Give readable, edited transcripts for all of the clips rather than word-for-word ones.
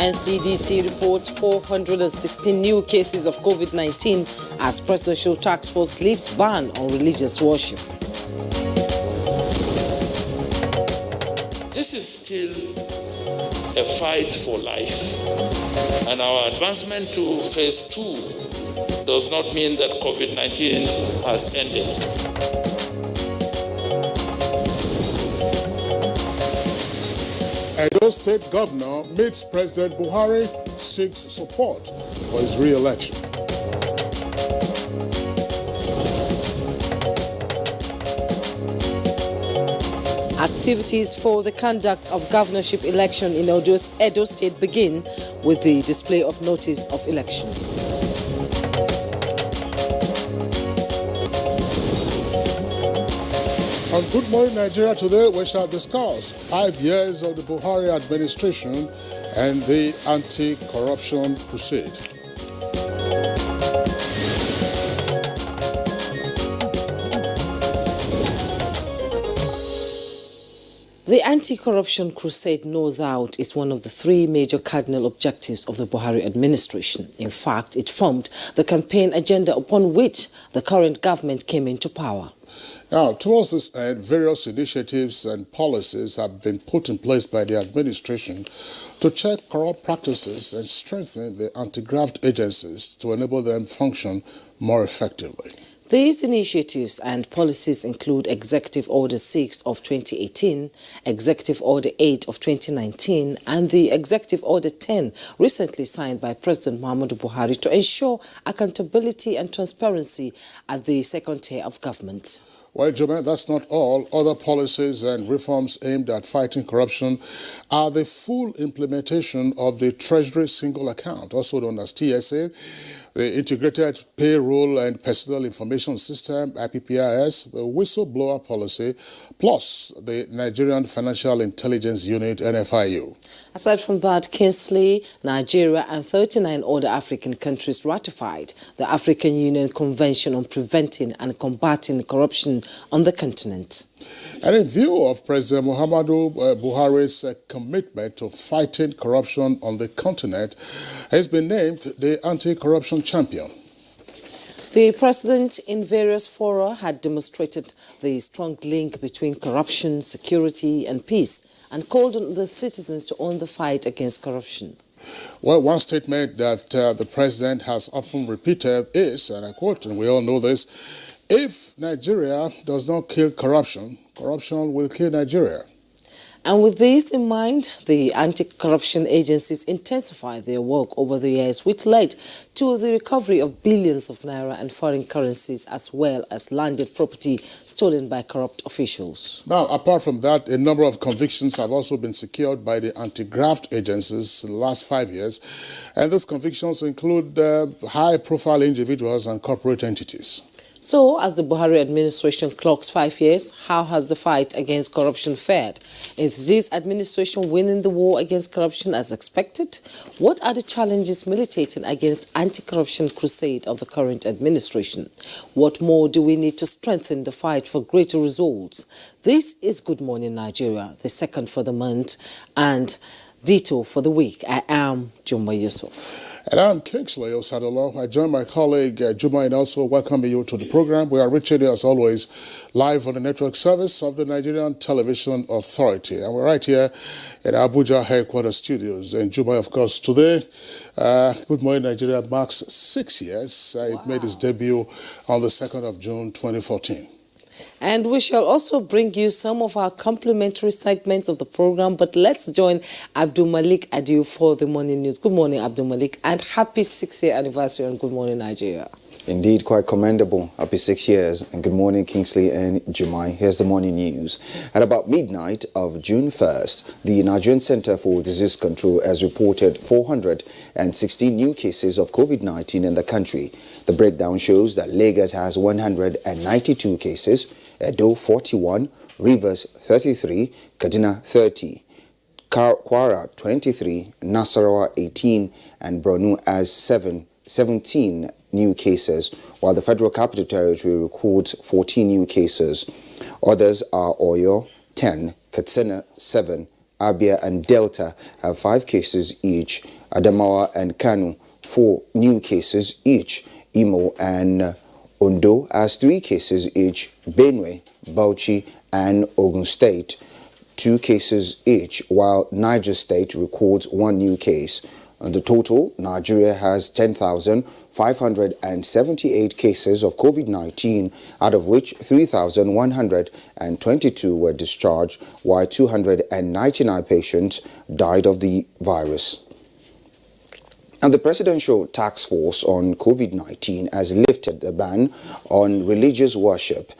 NCDC reports 416 new cases of COVID-19 as presidential task force lifts ban on religious worship. This is still a fight for life, and our advancement to phase 2 does not mean that COVID-19 has ended. Edo State Governor meets President Buhari, seeks support for his re-election. Activities for the conduct of governorship election in Edo State begin with the display of notice of election. On Good Morning Nigeria today, we shall discuss 5 years of the Buhari administration and the anti-corruption crusade. The anti-corruption crusade, no doubt, is one of the 3 major cardinal objectives of the Buhari administration. In fact, it formed the campaign agenda upon which the current government came into power. Now, towards this end, various initiatives and policies have been put in place by the administration to check corrupt practices and strengthen the anti-graft agencies to enable them function more effectively. These initiatives and policies include Executive Order 6 of 2018, Executive Order 8 of 2019, and the Executive Order 10 recently signed by President Muhammadu Buhari to ensure accountability and transparency at the second tier of government. Well, Juma, that's not all. Other policies and reforms aimed at fighting corruption are the full implementation of the Treasury Single Account, also known as TSA, the Integrated Payroll and Personal Information System, IPPIS, the Whistleblower Policy, plus the Nigerian Financial Intelligence Unit, NFIU. Aside from that, Kingsley, Nigeria and 39 other African countries ratified the African Union Convention on Preventing and Combating Corruption on the continent. And in view of President Muhammadu Buhari's commitment to fighting corruption on the continent, he has been named the anti-corruption champion. The president in various fora had demonstrated the strong link between corruption, security and peace, and called on the citizens to own the fight against corruption. Well, one statement that the president has often repeated is, and I quote, and we all know this, if Nigeria does not kill corruption, corruption will kill Nigeria. And with this in mind, the anti-corruption agencies intensified their work over the years, which led to the recovery of billions of naira and foreign currencies, as well as landed property stolen by corrupt officials. Now, apart from that, a number of convictions have also been secured by the anti-graft agencies in the last 5 years, and these convictions include high-profile individuals and corporate entities. So, as the Buhari administration clocks 5 years, how has the fight against corruption fared? Is this administration winning the war against corruption as expected? What are the challenges militating against anti-corruption crusade of the current administration? What more do we need to strengthen the fight for greater results? This is Good Morning Nigeria, the second for the month, and Dito for the week. I am Juma Yusuf. And I'm Kingsley Osadolo. I join my colleague Juma in also welcoming you to the program. We are reaching you as always live on the network service of the Nigerian Television Authority. And we're right here at Abuja headquarters studios. And Juma, of course, today, Good Morning Nigeria marks 6 years. It made its debut on the 2nd of June, 2014. And we shall also bring you some of our complimentary segments of the program. But let's join Abdul Malik Adiu for the morning news. Good morning, Abdul Malik, and happy 6-year anniversary on Good Morning Nigeria. Indeed, quite commendable. Happy 6 years. And good morning, Kingsley and Jumai. Here's the morning news. At about midnight of June 1st, the Nigerian Center for Disease Control has reported 416 new cases of COVID-19 in the country. The breakdown shows that Lagos has 192 cases, Edo 41, Rivers 33, Kaduna 30, Kwara 23, Nasarawa 18, and Borno has 17 new cases, while the Federal Capital Territory records 14 new cases. Others are Oyo 10, Katsina 7, Abia and Delta have 5 cases each, Adamawa and Kano 4 new cases each, Imo and Ondo as 3 cases each, Benue, Bauchi and Ogun State 2 cases each, while Niger State records 1 new case. On the total, Nigeria has 10,578 cases of COVID-19, out of which 3,122 were discharged, while 299 patients died of the virus. And the Presidential Task Force on COVID-19 has lifted the ban on religious worship,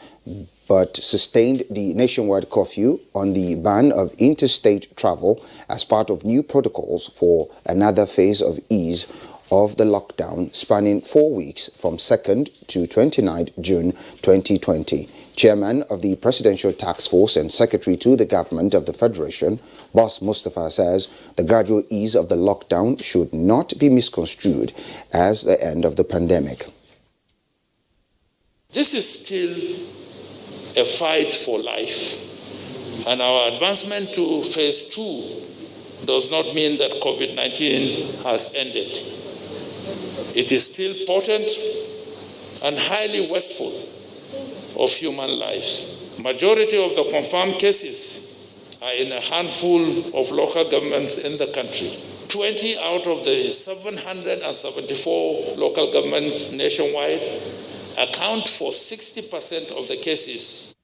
but sustained the nationwide curfew on the ban of interstate travel as part of new protocols for another phase of ease of the lockdown spanning 4 weeks from 2nd to 29th June 2020. Chairman of the Presidential Task Force and Secretary to the Government of the Federation, Boss Mustafa, says the gradual ease of the lockdown should not be misconstrued as the end of the pandemic. This is still a fight for life, and our advancement to phase 2 does not mean that COVID-19 has ended. It is still potent and highly wasteful of human lives. Majority of the confirmed cases are in a handful of local governments in the country. 20 out of the 774 local governments nationwide account for 60% of the cases.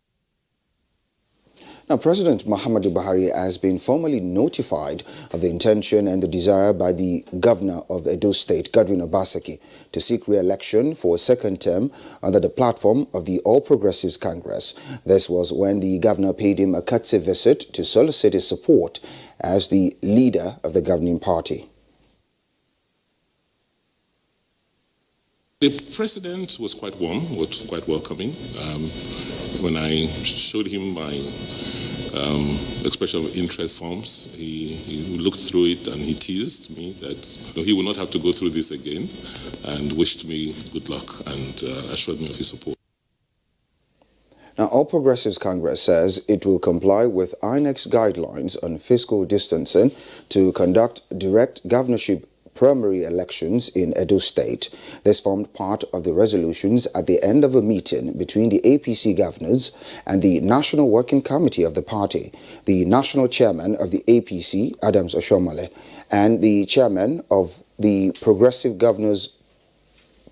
Now, President Muhammadu Buhari has been formally notified of the intention and the desire by the Governor of Edo State, Godwin Obaseki, to seek re-election for a second term under the platform of the All Progressives Congress. This was when the Governor paid him a courtesy visit to solicit his support as the leader of the governing party. The president was quite warm, was quite welcoming. When I showed him my expression of interest forms, he looked through it and he teased me that he would not have to go through this again, and wished me good luck and assured me of his support. Now, All Progressives Congress says it will comply with INEC's guidelines on fiscal distancing to conduct direct governorship primary elections in Edo State. This formed part of the resolutions at the end of a meeting between the APC governors and the National Working Committee of the party. The national chairman of the APC, Adams Oshomale, and the chairman of the Progressive Governors,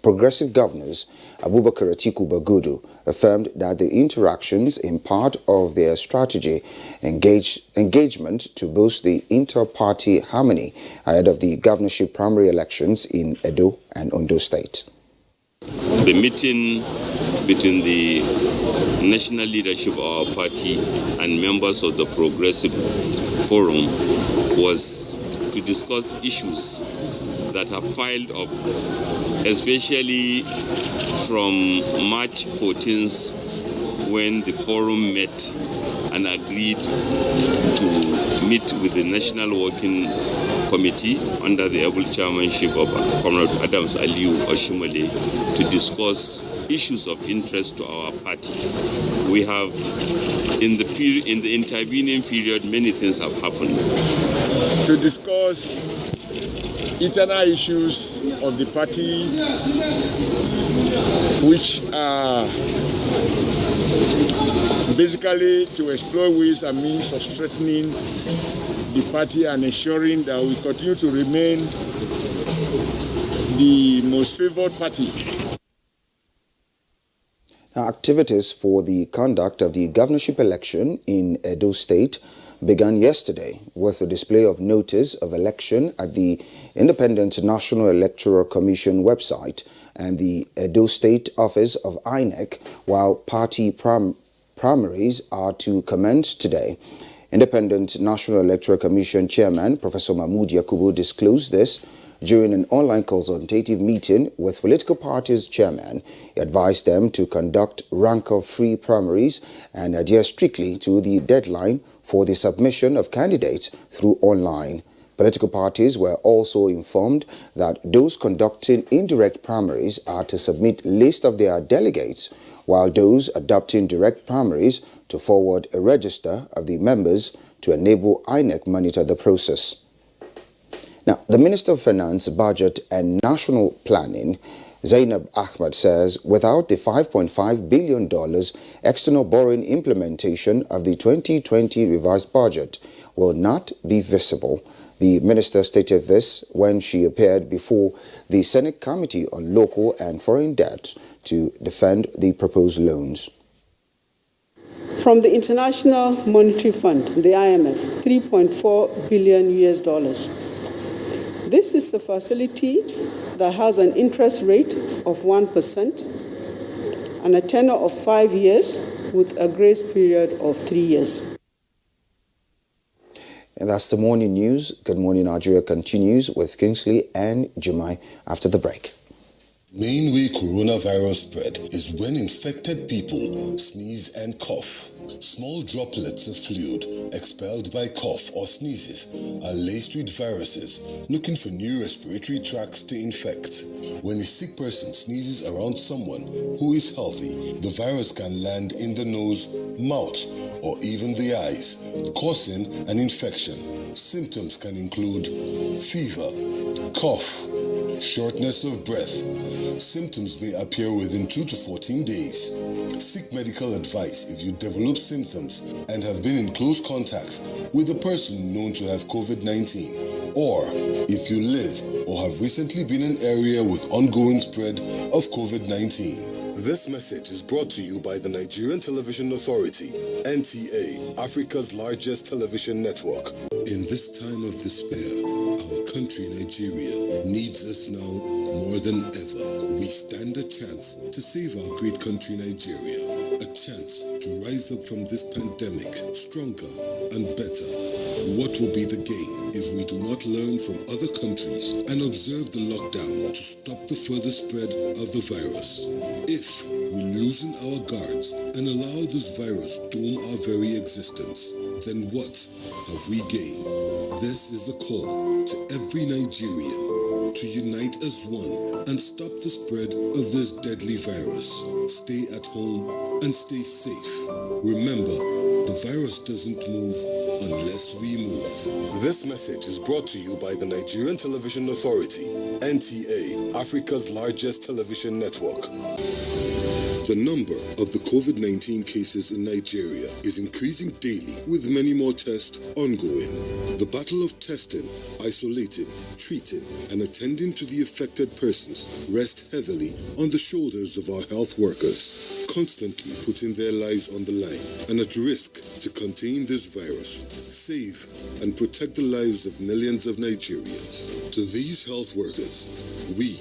Abubakar Atiku Bagudu, affirmed that the interactions in part of their strategy engagement to boost the inter-party harmony ahead of the governorship primary elections in Edo and Ondo State. The meeting between the national leadership of our party and members of the Progressive Forum was to discuss issues that have piled up, especially from March 14th, when the forum met and agreed to meet with the National Working Committee under the able chairmanship of Comrade Adams Aliu Oshomale to discuss issues of interest to our party. We have, in the intervening period, many things have happened. To discuss internal issues of the party, which are basically to explore ways and means of strengthening the party and ensuring that we continue to remain the most favored party. Now, activities for the conduct of the governorship election in Edo State began yesterday with a display of notice of election at the Independent National Electoral Commission website and the Edo State office of INEC, while party primaries are to commence today. Independent National Electoral Commission Chairman Professor Mahmood Yakubu disclosed this during an online consultative meeting with political parties' chairman. He advised them to conduct rancor-free primaries and adhere strictly to the deadline for the submission of candidates through online. Political parties were also informed that those conducting indirect primaries are to submit list of their delegates, while those adopting direct primaries to forward a register of the members to enable INEC monitor the process. Now, Now, the Minister of Finance, Budget and National Planning, Zainab Ahmed, says without the $5.5 billion external borrowing, implementation of the 2020 revised budget will not be visible. The minister stated this when she appeared before the Senate Committee on Local and Foreign Debt to defend the proposed loans. From the International Monetary Fund, the IMF, $3.4 billion. This is a facility that has an interest rate of 1% and a tenure of 5 years with a grace period of 3 years. And that's the morning news. Good Morning Nigeria continues with Kingsley and Jumai after the break. Main way coronavirus spread is when infected people sneeze and cough. Small droplets of fluid expelled by cough or sneezes are laced with viruses looking for new respiratory tracts to infect. When a sick person sneezes around someone who is healthy, the virus can land in the nose, mouth, or even the eyes, causing an infection. Symptoms can include fever, cough, shortness of breath. Symptoms may appear within 2 to 14 days. Seek medical advice if you develop symptoms and have been in close contact with a person known to have COVID-19, or if you live or have recently been in an area with ongoing spread of COVID-19. This message is brought to you by the Nigerian Television Authority, NTA, Africa's largest television network. In this time of despair, our country, Nigeria, needs us now more than ever. We stand a chance to save our great country, Nigeria. A chance to rise up from this pandemic stronger and better. What will be the gain if we do not learn from other countries and observe the lockdown to stop the further spread of the virus? If we loosen our guards and allow this virus doom our very existence, then what have we gained? This is the call to every Nigerian to unite as one and stop the spread of this deadly virus. Stay at home and stay safe. Remember, the virus doesn't move unless we move. This message is brought to you by the Nigerian Television Authority, NTA, Africa's largest television network. The number of the COVID-19 cases in Nigeria is increasing daily, with many more tests ongoing. The battle of testing, isolating, treating, and attending to the affected persons rests heavily on the shoulders of our health workers, constantly putting their lives on the line and at risk to contain this virus, save and protect the lives of millions of Nigerians. To these health workers, we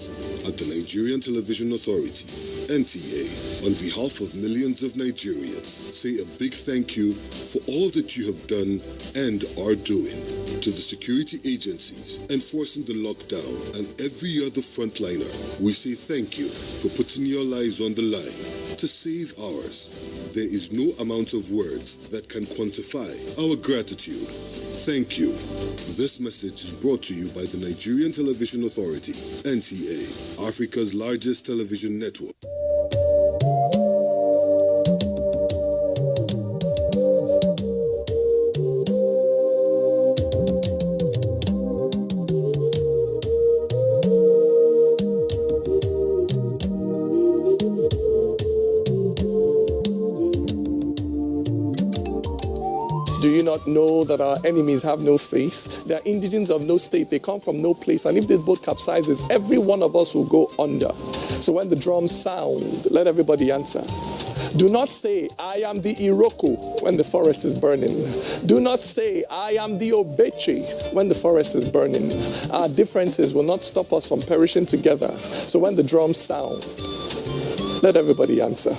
at the Nigerian Television Authority, NTA, on behalf of millions of Nigerians, say a big thank you for all that you have done and are doing. To the security agencies enforcing the lockdown and every other frontliner, we say thank you for putting your lives on the line to save ours. There is no amount of words that can quantify our gratitude. Thank you. This message is brought to you by the Nigerian Television Authority, NTA, Africa's largest television network. Do you not know that our enemies have no face? They are indigents of no state. They come from no place. And if this boat capsizes, every one of us will go under. So when the drums sound, let everybody answer. Do not say, I am the Iroko when the forest is burning. Do not say, I am the Obeche when the forest is burning. Our differences will not stop us from perishing together. So when the drums sound, let everybody answer.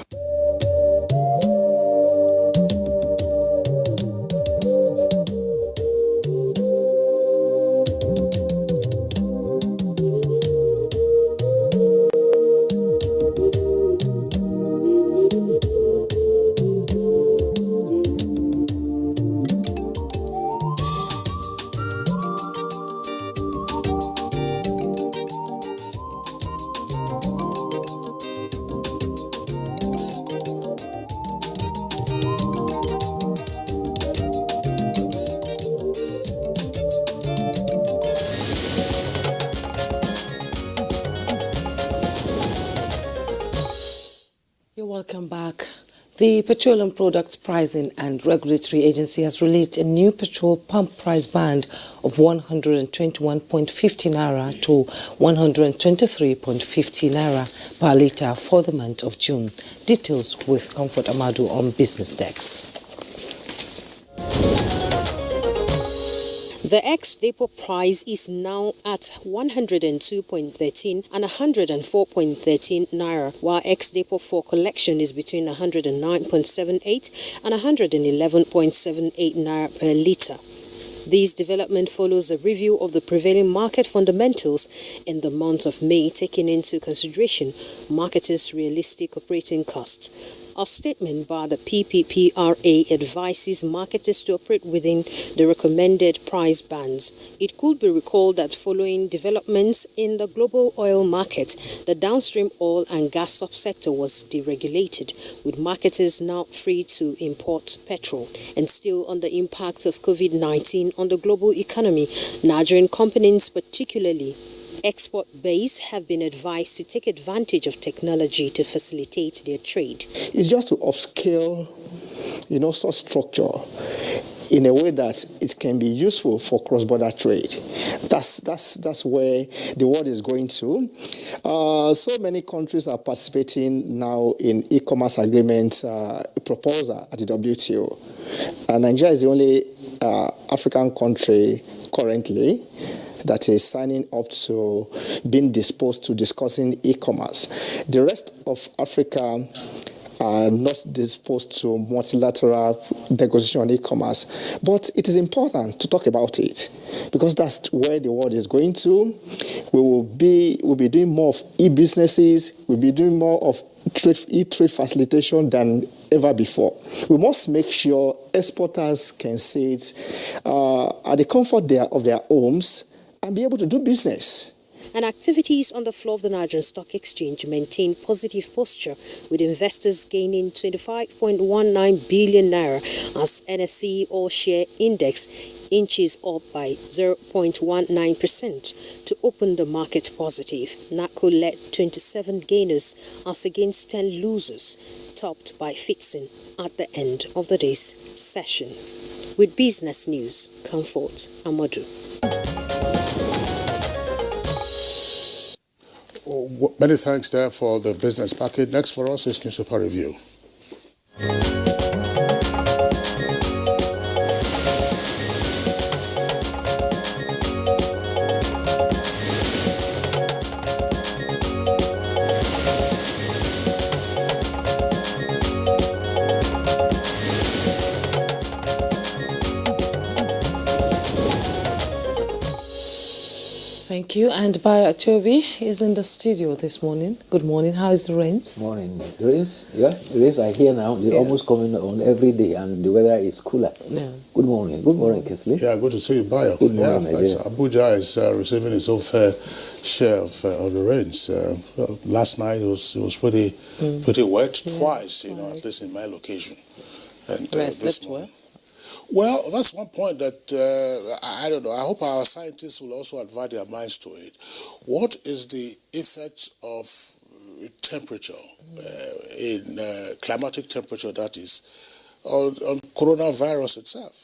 Welcome back. The Petroleum Products Pricing and Regulatory Agency has released a new petrol pump price band of 121.50 naira to 123.50 naira per litre for the month of June. Details with Comfort Amadu on Business Desk. The ex-depot price is now at 102.13 and 104.13 naira, while ex-depot for collection is between 109.78 and 111.78 naira per litre. This development follows a review of the prevailing market fundamentals in the month of May, taking into consideration marketers' realistic operating costs. A statement by the PPPRA advises marketers to operate within the recommended price bands. It could be recalled that following developments in the global oil market, the downstream oil and gas subsector was deregulated, with marketers now free to import petrol. And still on the impact of COVID-19 on the global economy, Nigerian companies, particularly export-based, have been advised to take advantage of technology to facilitate their trade. It's just to upscale, such structure in a way that it can be useful for cross-border trade. That's where the world is going to. So many countries are participating now in e-commerce agreement proposal at the WTO. Nigeria is the only African country currently that is signing up to being disposed to discussing e-commerce. The rest of Africa are not disposed to multilateral negotiation on e-commerce. But it is important to talk about it because that's where the world is going to. We'll be doing more of e-businesses. We'll be doing more of e-trade facilitation than ever before. We must make sure exporters can sit at the comfort of their homes and be able to do business. And activities on the floor of the Nigerian Stock Exchange maintain positive posture, with investors gaining 25.19 billion naira as NSE All-Share Index inches up by 0.19% to open the market positive. NACO led 27 gainers as against 10 losers, topped by Fixing at the end of the day's session. With Business News, Comfort Amadu. Many thanks there for the business package. Next for us is Newspaper Review. Thank you. And Bayo Achobi is in the studio this morning. Good morning. How is the rains? Morning. The rains are here now. They're almost coming on every day, and the weather is cooler. Yeah. Good morning. Good morning, Kesley. Yeah, good to see you, Bayo. Good morning, Abuja is receiving its own fair share of the rains. Last night it was pretty wet twice, at least in my location. And this morning. Well, that's one point that, I don't know, I hope our scientists will also advise their minds to it. What is the effect of temperature, in climatic temperature that is, on coronavirus itself?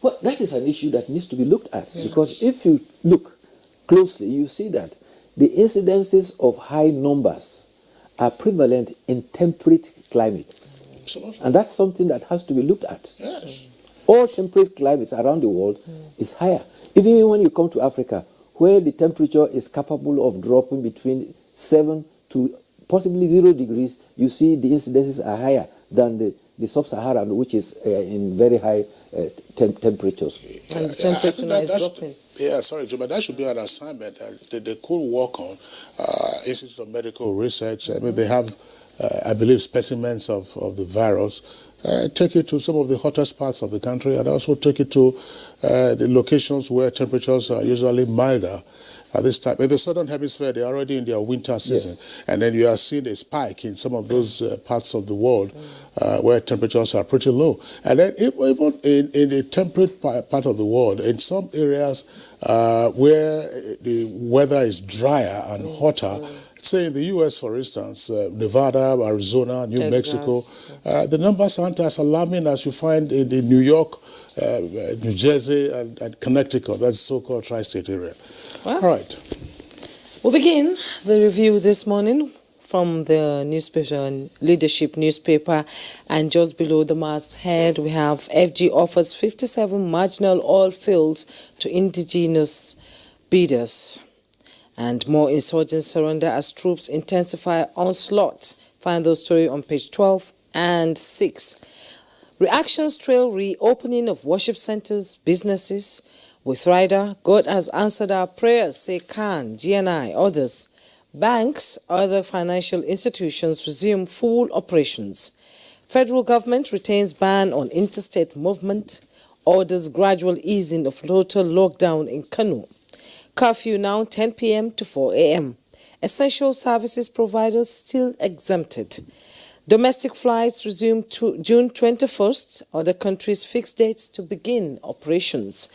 Well, that is an issue that needs to be looked at, because if you look closely, you see that the incidences of high numbers are prevalent in temperate climates. Absolutely. And that's something that has to be looked at. Yes. All temperate climates around the world is higher. Even when you come to Africa, where the temperature is capable of dropping between 7 to possibly 0 degrees, you see the incidences are higher than the sub-Saharan, which is in very high temperatures. And the temperature now is dropping. Yeah, sorry, Joe, but that should be an assignment that they could work on. Institute of Medical Research, I mean, they have, I believe, specimens of the virus. Take it to some of the hottest parts of the country, and also take it to the locations where temperatures are usually milder at this time. In the southern hemisphere, they're already in their winter season, and then you are seeing a spike in some of those parts of the world where temperatures are pretty low. And then even in the temperate part of the world, in some areas where the weather is drier and hotter, Say in the U.S., for instance, Nevada, Arizona, New Mexico, the numbers aren't as alarming as you find in New York, New Jersey, and Connecticut. That's the so-called tri-state area. Well, all right. We'll begin the review this morning from the newspaper, Leadership newspaper, and just below the masthead we have FG offers 57 marginal oil fields to indigenous bidders. And more insurgents surrender as troops intensify onslaught. Find those story on page 12 and 6. Reactions trail reopening of worship centers, businesses. With Rider, God has answered our prayers, say Khan, GNI, others. Banks, other financial institutions resume full operations. Federal government retains ban on interstate movement. Orders gradual easing of total lockdown in Kano. Curfew now 10 p.m. to 4 a.m. Essential services providers still exempted. Domestic flights resume to June 21st. Other countries fix dates to begin operations.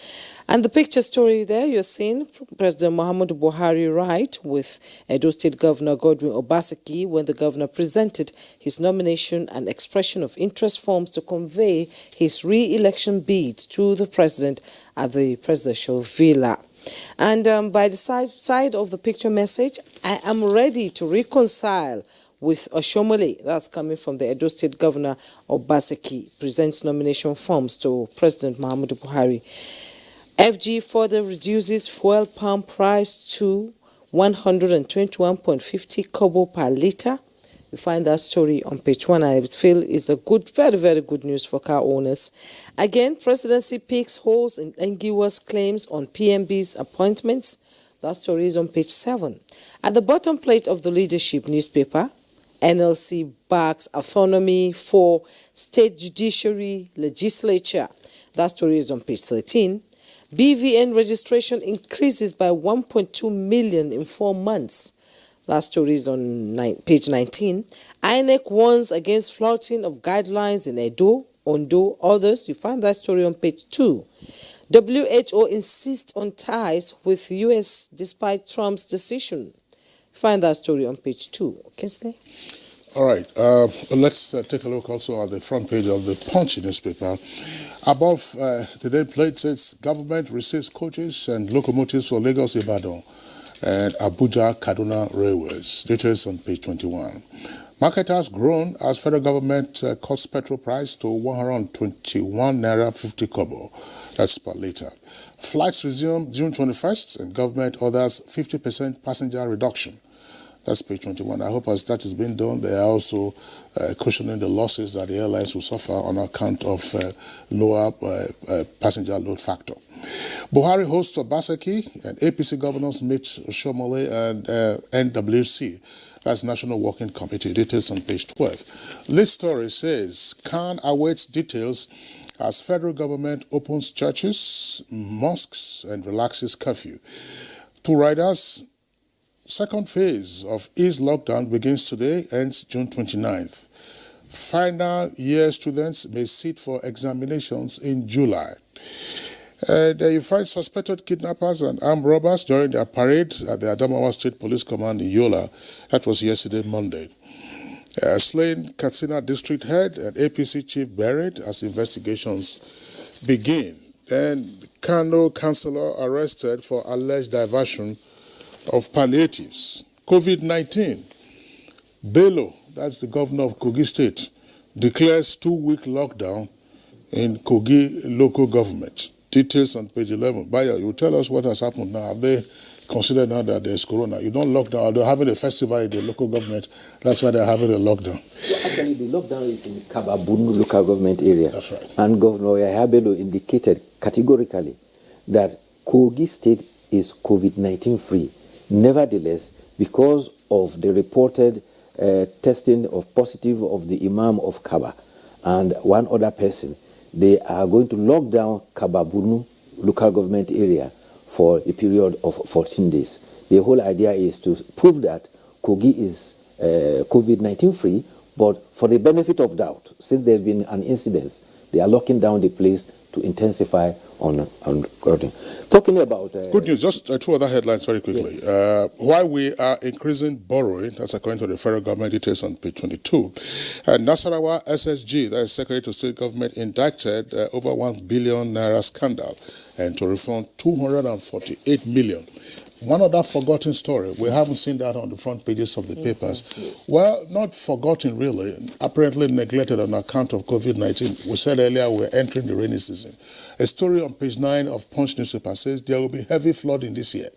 And the picture story there you're seeing President Muhammadu Buhari right with Edo State Governor Godwin Obaseki when the governor presented his nomination and expression of interest forms to convey his re-election bid to the president at the presidential villa. And by the side of the picture message, I am ready to reconcile with Oshomole, that's coming from the Edo State Governor Obaseki, presents nomination forms to President Muhammadu Buhari. FG further reduces fuel pump price to 121.50 kobo per litre. You find that story on page 1. I feel is a good, very, very good news for car owners. Again, presidency picks holes in ambiguous claims on PMB's appointments. That story is on page 7. At the bottom plate of the Leadership newspaper, NLC backs autonomy for state judiciary legislature. That story is on page 13. BVN registration increases by 1.2 million in 4 months. That story is on page 19. INEC warns against flouting of guidelines in Edo, Ondo, others. You find that story on page 2. WHO insists on ties with US despite Trump's decision. Find that story on page 2. Kinsley? All right. Let's take a look also at the front page of the Punch newspaper. Above the nameplate says government receives coaches and locomotives for Lagos Ibadan and Abuja Kaduna Railways. Details on page 21. Market has grown as federal government cuts petrol price to 121 naira 50 kobo. That's per litre. Flights resume June 21st and government orders 50% passenger reduction. That's page 21. I hope as that is being done, they are also cushioning the losses that the airlines will suffer on account of lower passenger load factor. Buhari hosts Obaseki and APC governors meet Shomole and NWC. That's National Working Committee. Details on page 12. Lead story says, Khan awaits details as federal government opens churches, mosques, and relaxes curfew. Two riders. Second phase of ease lockdown begins today, ends June 29th. Final year students may sit for examinations in July. And you find suspected kidnappers and armed robbers during their parade at the Adamawa State Police Command in Yola. That was yesterday, Monday. Slain Katsina District Head and APC Chief buried as investigations begin. Then Kano Councillor arrested for alleged diversion of palliatives. COVID-19. Bello, that's the governor of Kogi State, declares 2-week lockdown in Kogi local government. Details on page 11. Bayo, you tell us what has happened now. Have they considered now that there's corona? You don't lock down. They're having a festival in the local government. That's why they're having a lockdown. Well, actually, the lockdown is in Kababunu local government area. That's right. And Governor Yahya Bello indicated categorically that Kogi State is COVID-19 free. Nevertheless, because of the reported testing of positive of the Imam of Kaba and one other person, they are going to lock down Kababunu local government area for a period of 14 days. The whole idea is to prove that Kogi is COVID-19 free, but for the benefit of doubt, since there's been an incident, they are locking down the place to intensify on guarding. Talking about... Good news, just two other headlines very quickly. Yeah. While we are increasing borrowing, that's according to the federal government details on page 22, Nasarawa SSG, that is Secretary to State Government, indicted over 1 billion naira scandal and to refund 248 million. One other forgotten story, we haven't seen that on the front pages of the papers. Well, not forgotten really, apparently neglected on account of COVID-19. We said earlier we're entering the rainy season. A story on page 9 of Punch newspaper says there will be heavy flooding this year.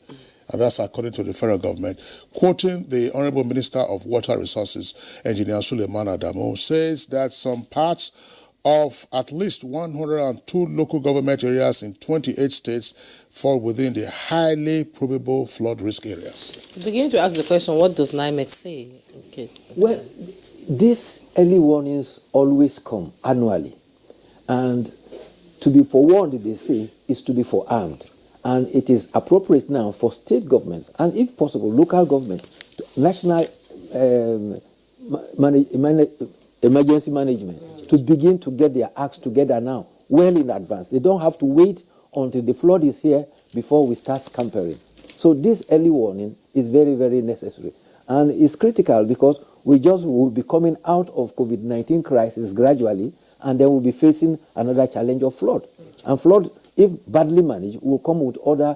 And that's according to the federal government. Quoting the Honorable Minister of Water Resources, Engineer Suleiman Adamu, says that some parts of at least 102 local government areas in 28 states fall within the highly probable flood risk areas. Begin to ask the question, what does NIMET say? Okay. Well, these early warnings always come annually. And to be forewarned, they say, is to be forearmed. And it is appropriate now for state governments, and if possible, local government, national emergency management, to begin to get their acts together now, well in advance. They don't have to wait until the flood is here before we start scampering. So this early warning is very, very necessary. And it's critical because we just will be coming out of COVID-19 crisis gradually, and then we'll be facing another challenge of flood. And flood, if badly managed, will come with other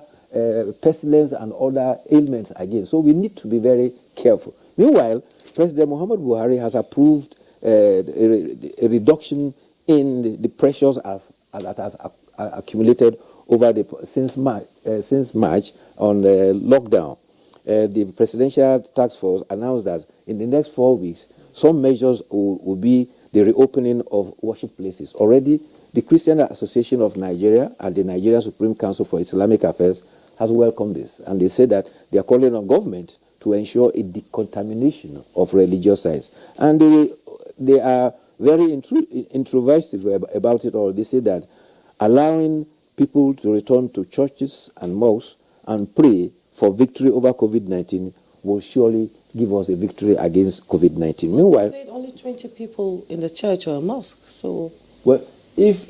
pestilence and other ailments again. So we need to be very careful. Meanwhile, President Muhammad Buhari has approved a reduction in the pressures that has accumulated over since March on the lockdown. The Presidential Task Force announced that in the next 4 weeks, some measures will be the reopening of worship places. Already, the Christian Association of Nigeria and the Nigerian Supreme Council for Islamic Affairs has welcomed this, and they say that they are calling on government to ensure a decontamination of religious sites. And they are very intrusive about it all. They say that allowing people to return to churches and mosques and pray for victory over COVID-19 will surely give us a victory against COVID-19. Meanwhile, they said only 20 people in the church or a mosque. So, well, if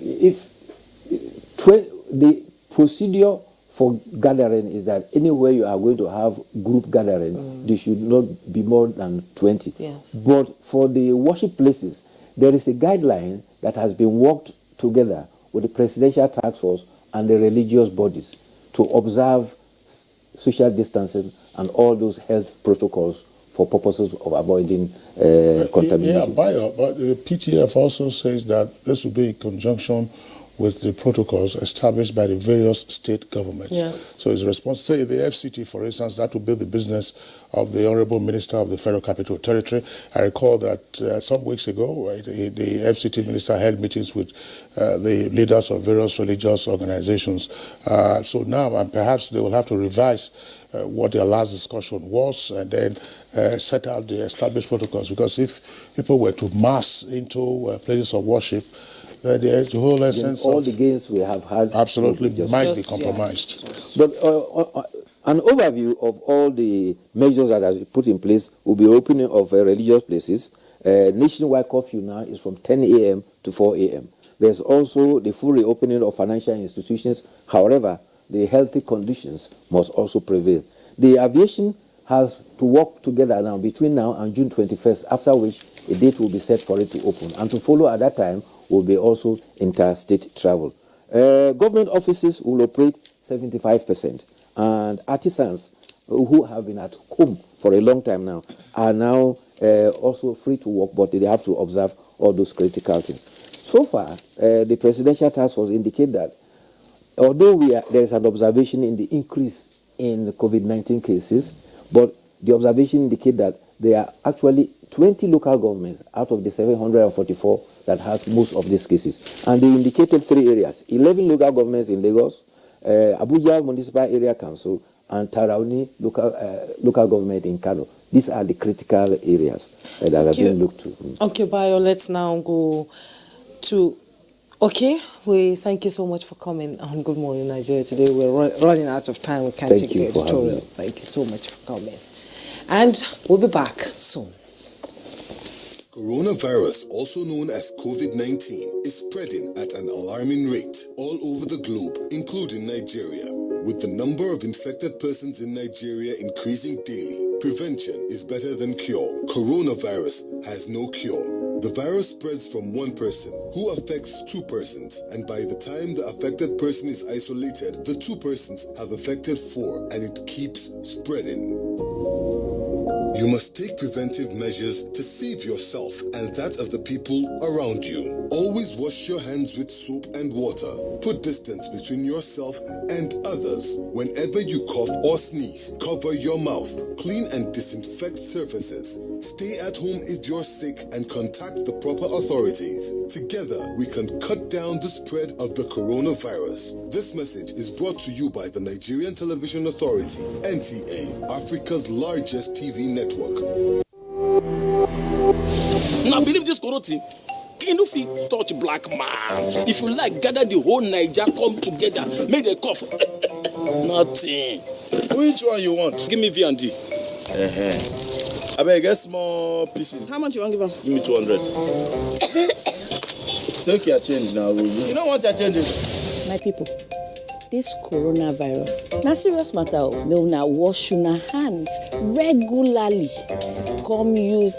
the procedure for gathering is that anywhere you are going to have group gathering, they should not be more than 20. Yes. But for the worship places, there is a guideline that has been worked together with the Presidential Task Force and the religious bodies to observe social distancing and all those health protocols for purposes of avoiding contamination. Yeah, but the PTF also says that this will be in conjunction with the protocols established by the various state governments. Yes. So it's responsible. The FCT, for instance, that will be the business of the Honorable Minister of the Federal Capital Territory. I recall that some weeks ago, right, the FCT Minister held meetings with the leaders of various religious organizations. So now, and perhaps they will have to revise what their last discussion was and then set out the established protocols. Because if people were to mass into places of worship, the whole essence all the gains we have had absolutely might be compromised. Yes. But an overview of all the measures that are put in place will be opening of religious places. Nationwide curfew now is from 10 a.m. to 4 a.m. There's also the full reopening of financial institutions. However, the healthy conditions must also prevail. The aviation has to work together now between now and June 21st, after which a date will be set for it to open. And to follow at that time will be also interstate travel. Government offices will operate 75%. And artisans who have been at home for a long time now are now also free to work, but they have to observe all those critical things. So far, the Presidential Task Force indicate that although there is an observation in the increase in COVID-19 cases, but the observation indicate that there are actually 20 local governments out of the 744 that has most of these cases. And they indicated 3 areas, 11 local governments in Lagos, Abuja Municipal Area Council, and Tarauni local government in Kano. These are the critical areas that have been looked to. Okay, Bayo, let's now go to... Okay, we thank you so much for coming on Good Morning Nigeria today. We're running out of time. We can't take the editorial. Thank you so much for coming. And we'll be back soon. Coronavirus, also known as COVID-19, is spreading at an alarming rate all over the globe, including Nigeria. With the number of infected persons in Nigeria increasing daily, prevention is better than cure. Coronavirus has no cure. The virus spreads from one person who affects two persons, and by the time the affected person is isolated, the two persons have affected four, and it keeps spreading. You must take preventive measures to save yourself and that of the people around you. Always wash your hands with soap and water. Put distance between yourself and others. Whenever you cough or sneeze, cover your mouth. Clean and disinfect surfaces. Stay at home if you're sick and contact the proper authorities. Together, we can cut down the spread of the coronavirus. This message is brought to you by the Nigerian Television Authority, NTA, Africa's largest TV network. Now believe this corona, you know, if you touch black man, if you like, gather the whole Niger, come together, make a cough. Nothing. Which one you want? Give me V&D. I beg, get small pieces. How much you want to give him? Give me 200. Take your change now. You know what your change is? My people, this coronavirus, na serious matter. No, now wash your hands regularly. Come use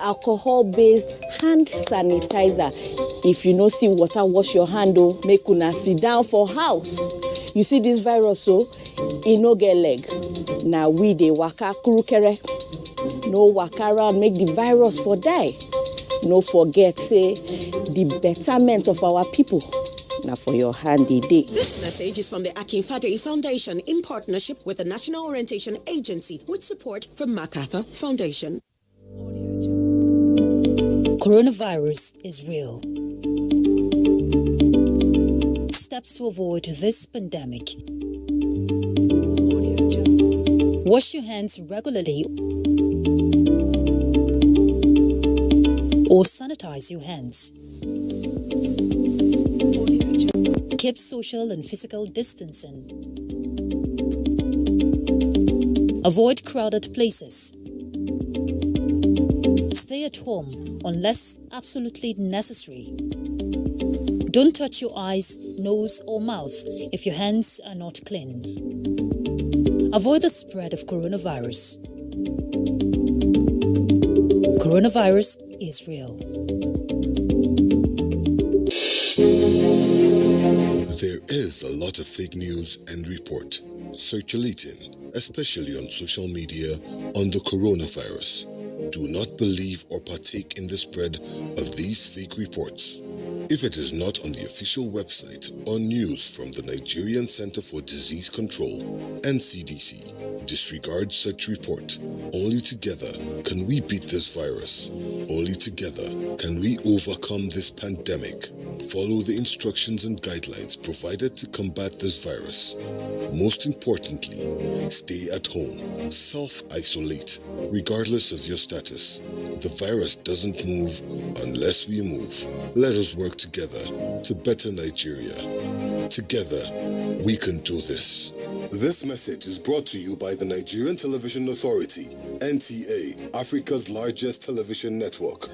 alcohol-based hand sanitizer. If you no see water, wash your hand. Oh, make una sit down for house. You see this virus, so e no get leg. Now we dey waka kurukere. No waka around, make the virus for die. No forget, say, the betterment of our people. Now for your handy day. This message is from the Akinfade Foundation in partnership with the National Orientation Agency with support from MacArthur Foundation. Coronavirus is real. Steps to avoid this pandemic. Wash your hands regularly or sanitize your hands. Keep social and physical distancing. Avoid crowded places. Stay at home unless absolutely necessary. Don't touch your eyes, nose, or mouth if your hands are not clean. Avoid the spread of coronavirus. Coronavirus is real. There is a lot of fake news and report circulating, especially on social media, on the coronavirus. Do not believe or partake in the spread of these fake reports. If it is not on the official website or news from the Nigerian Center for Disease Control, NCDC, disregard such report. Only together can we beat this virus. Only together can we overcome this pandemic. Follow the instructions and guidelines provided to combat this virus. Most importantly, stay at home. Self-isolate, regardless of your status. The virus doesn't move unless we move. Let us work together to better Nigeria. Together, we can do this. This message is brought to you by the Nigerian Television Authority, NTA, Africa's largest television network.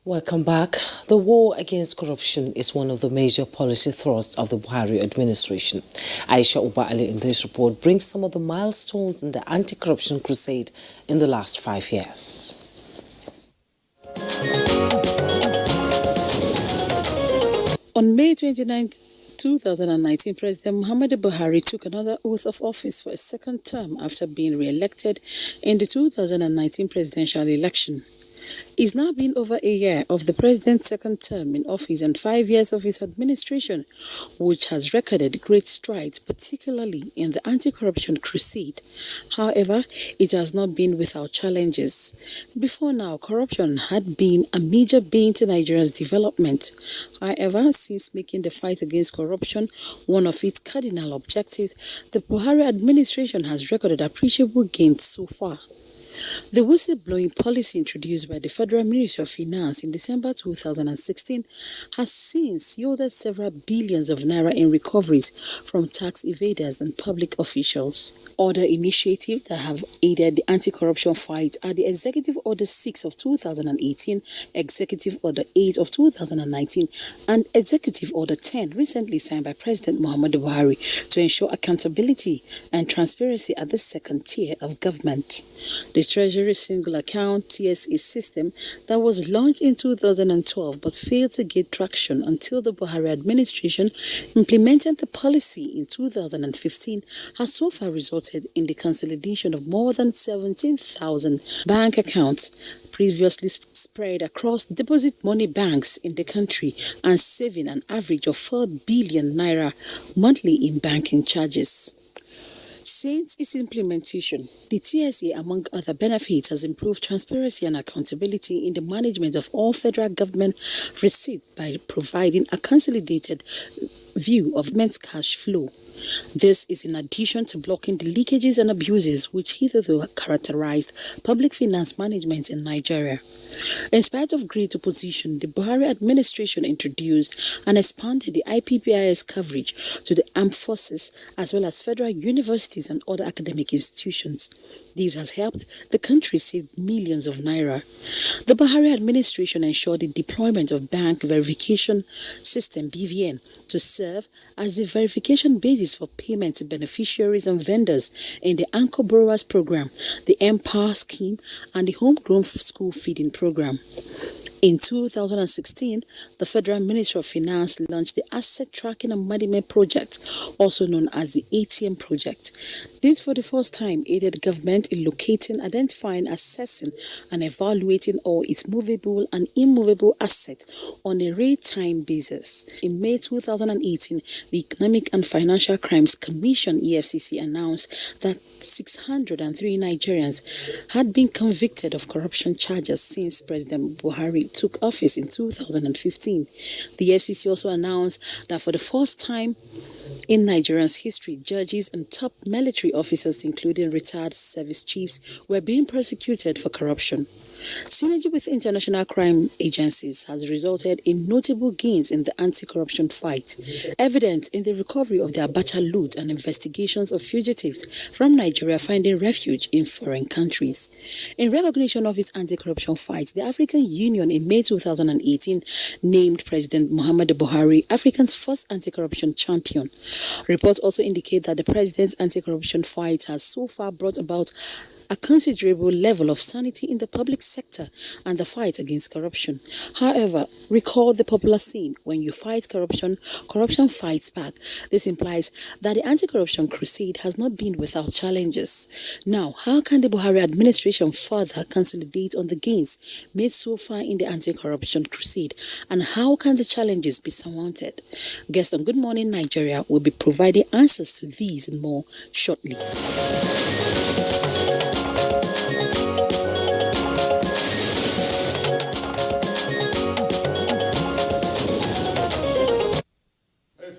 Welcome back. The war against corruption is one of the major policy thrusts of the Buhari administration. Aisha Uba Ali in this report brings some of the milestones in the anti-corruption crusade in the last 5 years. On May 29, 2019, President Muhammadu Buhari took another oath of office for a second term after being re-elected in the 2019 presidential election. It's now been over a year of the president's second term in office and 5 years of his administration, which has recorded great strides, particularly in the anti-corruption crusade. However, it has not been without challenges. Before now, corruption had been a major bane to Nigeria's development. However, since making the fight against corruption one of its cardinal objectives, the Buhari administration has recorded appreciable gains so far. The whistleblowing policy introduced by the Federal Ministry of Finance in December 2016 has since yielded several billions of naira in recoveries from tax evaders and public officials. Other initiatives that have aided the anti-corruption fight are the Executive Order 6 of 2018, Executive Order 8 of 2019, and Executive Order 10 recently signed by President Muhammadu Buhari to ensure accountability and transparency at the second tier of government. The Treasury Single Account (TSA) system that was launched in 2012 but failed to get traction until the Buhari administration implemented the policy in 2015 has so far resulted in the consolidation of more than 17,000 bank accounts previously spread across deposit money banks in the country and saving an average of 4 billion naira monthly in banking charges. Since its implementation, the TSA, among other benefits, has improved transparency and accountability in the management of all federal government receipts by providing a consolidated view of government cash flow. This is in addition to blocking the leakages and abuses which hitherto characterized public finance management in Nigeria. In spite of great opposition, the Buhari administration introduced and expanded the IPPIS coverage to the armed forces as well as federal universities and other academic institutions. This has helped the country save millions of naira. The Buhari administration ensured the deployment of bank verification system (BVN) to serve as the verification basis for payment to beneficiaries and vendors in the Anchor Borrowers Program, the Empower Scheme, and the Homegrown School Feeding Program. In 2016, the Federal Ministry of Finance launched the Asset Tracking and Management Project, also known as the ATM Project. This, for the first time, aided government in locating, identifying, assessing, and evaluating all its movable and immovable assets on a real-time basis. In May 2018, the Economic and Financial Crimes Commission (EFCC) announced that 603 Nigerians had been convicted of corruption charges since President Buhari took office in 2015. The FCC also announced that for the first time in Nigeria's history, judges and top military officers, including retired service chiefs, were being persecuted for corruption. Synergy with international crime agencies has resulted in notable gains in the anti-corruption fight, evident in the recovery of the Abuja loot and investigations of fugitives from Nigeria finding refuge in foreign countries. In recognition of its anti-corruption fight, the African Union in May 2018 named President Muhammadu Buhari Africa's first anti-corruption champion. Reports also indicate that the president's anti-corruption fight has so far brought about a considerable level of sanity in the public sector and the fight against corruption. However, recall the popular saying, when you fight corruption, corruption fights back. This implies that the anti-corruption crusade has not been without challenges. Now, how can the Buhari administration further consolidate on the gains made so far in the anti-corruption crusade, and how can the challenges be surmounted? Guests on Good Morning Nigeria will be providing answers to these and more shortly.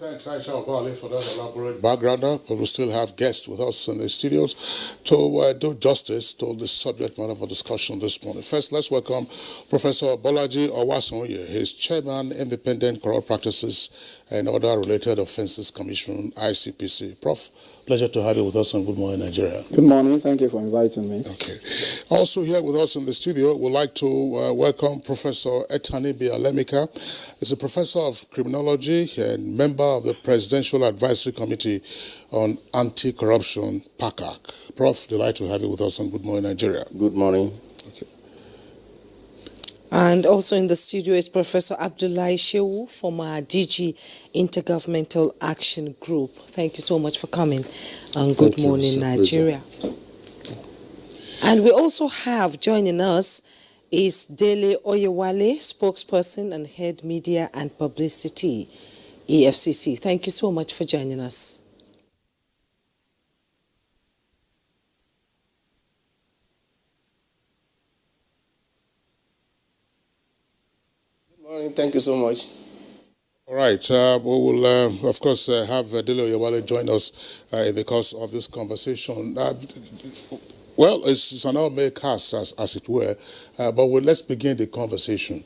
Thanks, Aisha Obali, for that elaborate background. But we still have guests with us in the studios to do justice to the subject matter for discussion this morning. First, let's welcome Professor Bolaji Owasonye. He's Chairman, Independent Corrupt Practices and Other Related Offences Commission, ICPC. Prof, pleasure to have you with us on Good Morning Nigeria. Good morning. Thank you for inviting me. Okay. Also here with us in the studio, we'd like to welcome Professor Etanibi Alemika. He's a professor of criminology and member of the Presidential Advisory Committee on Anti-Corruption, PACAC. Prof, delight to have you with us on Good Morning Nigeria. Good morning. Okay. And also in the studio is Professor Abdullahi Shehu from our DG Intergovernmental Action Group. Thank you so much for coming on Good Morning Nigeria. And we also have joining us is Dele Oyewale, spokesperson and head media and publicity, EFCC. Thank you so much for joining us. Thank you so much. All right. We will, of course, have Dele Oyewale join us in the course of this conversation. Well, it's an all-male cast, as it were, but let's begin the conversation.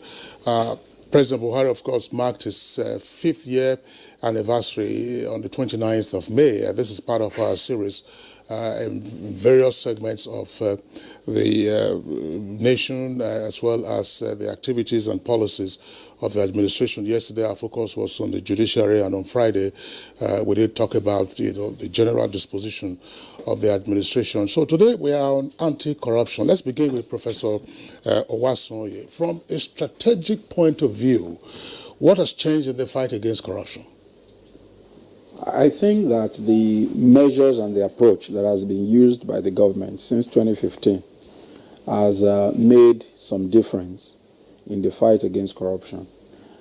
President Buhari, of course, marked his fifth year anniversary on the 29th of May. This is part of our series in various segments of the nation, as well as the activities and policies of the administration. Yesterday, our focus was on the judiciary, and on Friday, we did talk about the general disposition of the administration. So today we are on anti-corruption. Let's begin with Professor Owasonye. From a strategic point of view, what has changed in the fight against corruption? I think that the measures and the approach that has been used by the government since 2015 has made some difference in the fight against corruption.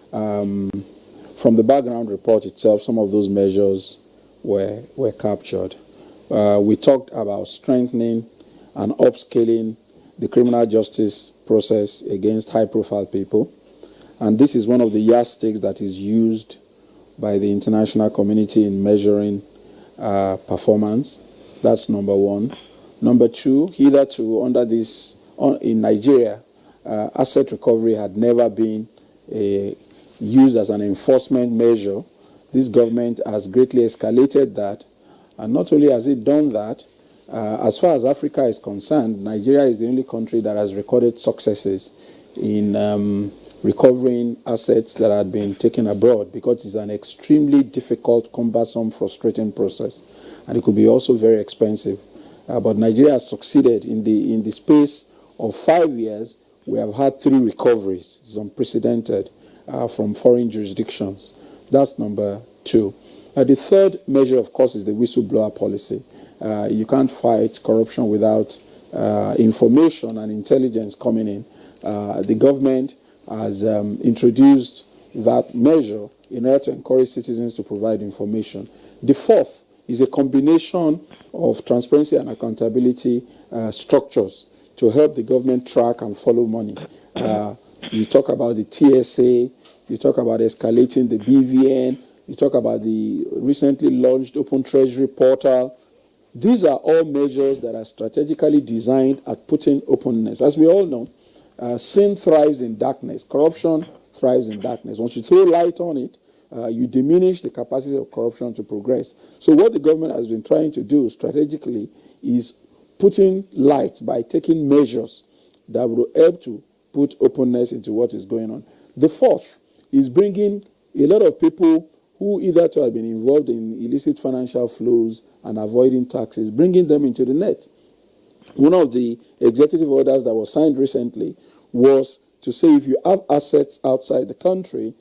From the background report itself, some of those measures were captured. We talked about strengthening and upscaling the criminal justice process against high-profile people. And this is one of the yardsticks that is used by the international community in measuring performance. That's number one. Number two, hitherto under this, in Nigeria, asset recovery had never been used as an enforcement measure. This government has greatly escalated that. And not only has it done that, as far as Africa is concerned, Nigeria is the only country that has recorded successes in recovering assets that had been taken abroad, because it's an extremely difficult, cumbersome, frustrating process. And it could be also very expensive. But Nigeria has succeeded in the space of 5 years. We have had 3 recoveries. It's unprecedented from foreign jurisdictions. That's number 2. The third measure, of course, is the whistleblower policy. You can't fight corruption without information and intelligence coming in. The government has introduced that measure in order to encourage citizens to provide information. The fourth is a combination of transparency and accountability structures to help the government track and follow money. You talk about the TSA, you talk about escalating the BVN, you talk about the recently launched Open Treasury Portal. These are all measures that are strategically designed at putting openness. As we all know, sin thrives in darkness. Corruption thrives in darkness. Once you throw light on it, you diminish the capacity of corruption to progress. So what the government has been trying to do strategically is putting light by taking measures that will help to put openness into what is going on. The fourth is bringing a lot of people who either to have been involved in illicit financial flows and avoiding taxes, bringing them into the net. One of the executive orders that was signed recently was to say if you have assets outside the country,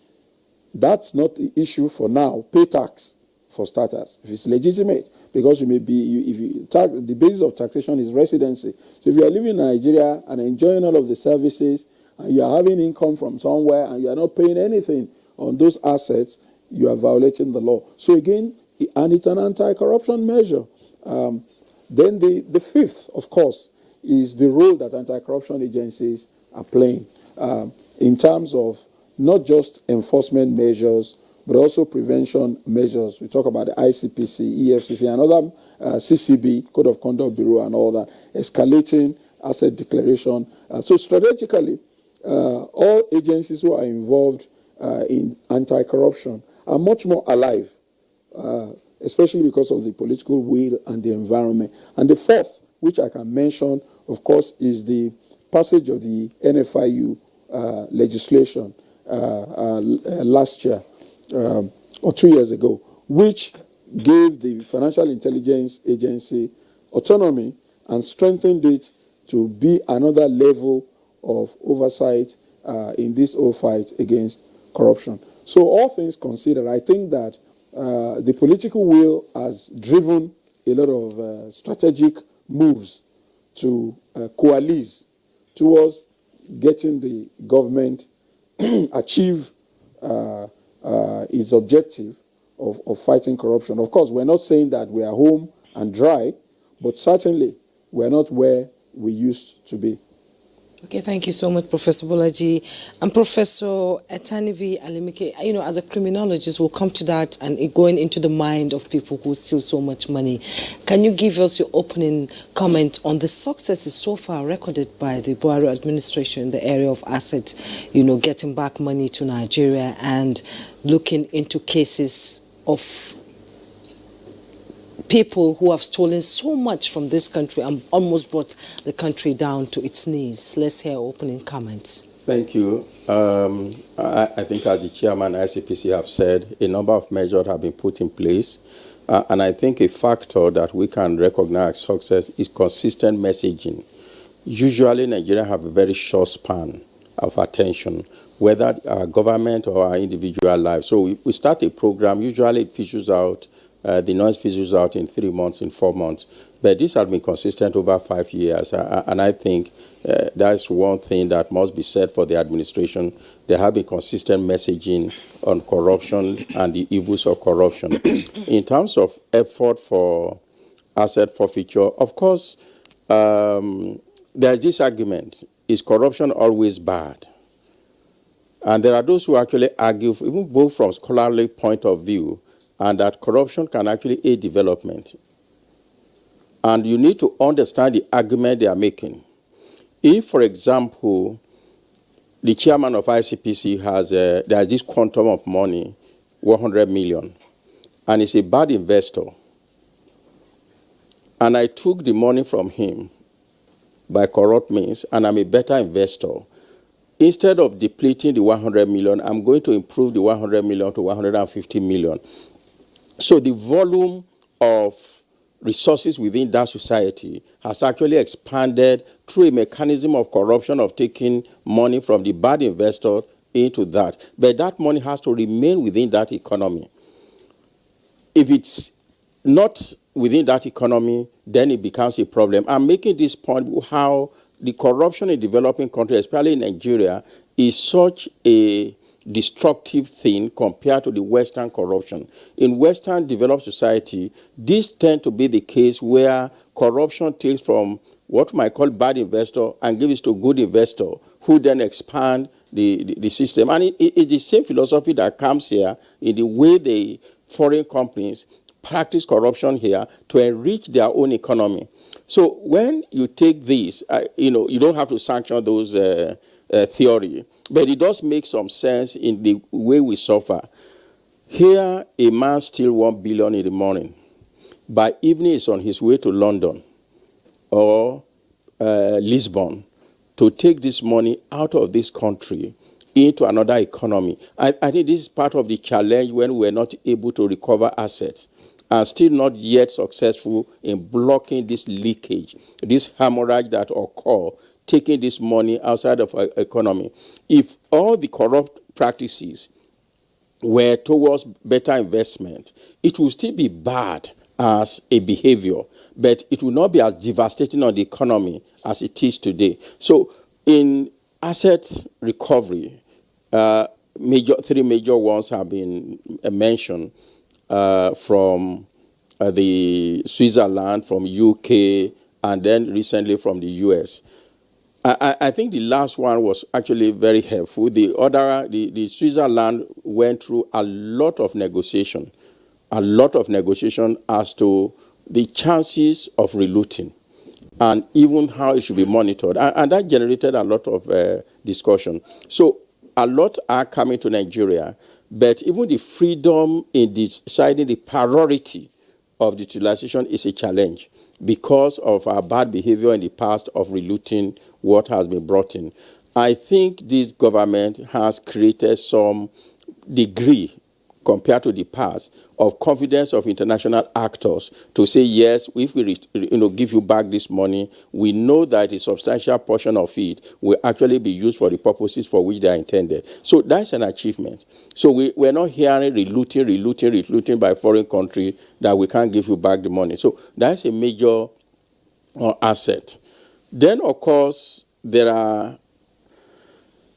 that's not the issue for now. Pay tax, for starters, if it's legitimate, because you may be, the basis of taxation is residency. So if you are living in Nigeria and enjoying all of the services, and you are having income from somewhere, and you are not paying anything on those assets, you are violating the law. So again, and it's an anti-corruption measure. Then the fifth, of course, is the role that anti-corruption agencies are playing in terms of not just enforcement measures, but also prevention measures. We talk about the ICPC, EFCC, and other CCB, Code of Conduct Bureau, and all that, escalating asset declaration. So strategically, all agencies who are involved in anti-corruption are much more alive, especially because of the political will and the environment. And the fourth, which I can mention, of course, is the passage of the NFIU legislation last year or 2 years ago, which gave the Financial Intelligence Agency autonomy and strengthened it to be another level of oversight in this whole fight against corruption. So all things considered, I think that the political will has driven a lot of strategic moves to coalesce towards getting the government achieve its objective of fighting corruption. Of course, we're not saying that we are home and dry, but certainly we're not where we used to be. Okay, thank you so much, Professor Bolaji. And Professor Etanibi Alimike, as a criminologist, we'll come to that and going into the mind of people who steal so much money. Can you give us your opening comment on the successes so far recorded by the Buhari administration in the area of assets, getting back money to Nigeria and looking into cases of people who have stolen so much from this country and almost brought the country down to its knees? Let's hear opening comments. Thank you. I think as the chairman ICPC have said, a number of measures have been put in place. And I think a factor that we can recognize as success is consistent messaging. Usually Nigeria have a very short span of attention, whether our government or our individual lives. So if we start a program, usually it fizzles out. The noise fizzles out in 3 months, in 4 months. But this has been consistent over 5 years. And I think that's one thing that must be said for the administration. There have been consistent messaging on corruption and the evils of corruption. In terms of effort for asset forfeiture, of course, there's this argument, is corruption always bad? And there are those who actually argue, even both from scholarly point of view, and that corruption can actually aid development. And you need to understand the argument they are making. If, for example, the chairman of ICPC has this quantum of money, 100 million, and is a bad investor, and I took the money from him by corrupt means, and I'm a better investor, instead of depleting the 100 million, I'm going to improve the 100 million to 150 million. So the volume of resources within that society has actually expanded through a mechanism of corruption of taking money from the bad investor into that. But that money has to remain within that economy. If it's not within that economy, then it becomes a problem. I'm making this point how the corruption in developing countries, especially in Nigeria, is such a destructive thing compared to the Western corruption. In Western developed society, this tends to be the case where corruption takes from what might call bad investor and gives it to good investor, who then expand the system. And it's the same philosophy that comes here in the way the foreign companies practice corruption here to enrich their own economy. So when you take this, you don't have to sanction those theory, but it does make some sense in the way we suffer. Here, a man steals 1 billion in the morning. By evening, he's on his way to London or Lisbon to take this money out of this country into another economy. I think this is part of the challenge when we're not able to recover assets and still not yet successful in blocking this leakage, this hemorrhage that occurs, taking this money outside of our economy. If all the corrupt practices were towards better investment, it will still be bad as a behavior, but it will not be as devastating on the economy as it is today. So in asset recovery, three major ones have been mentioned from the Switzerland, from UK, and then recently from the US. I think the last one was actually very helpful. The Switzerland went through a lot of negotiation as to the chances of relooting and even how it should be monitored. And that generated a lot of discussion. So a lot are coming to Nigeria, but even the freedom in deciding the priority of the utilization is a challenge because of our bad behavior in the past of relooting what has been brought in. I think this government has created some degree compared to the past of confidence of international actors to say, yes, if we give you back this money, we know that a substantial portion of it will actually be used for the purposes for which they are intended. So that's an achievement. So we're not hearing relooting by foreign country that we can't give you back the money. So that's a major asset. Then, of course, you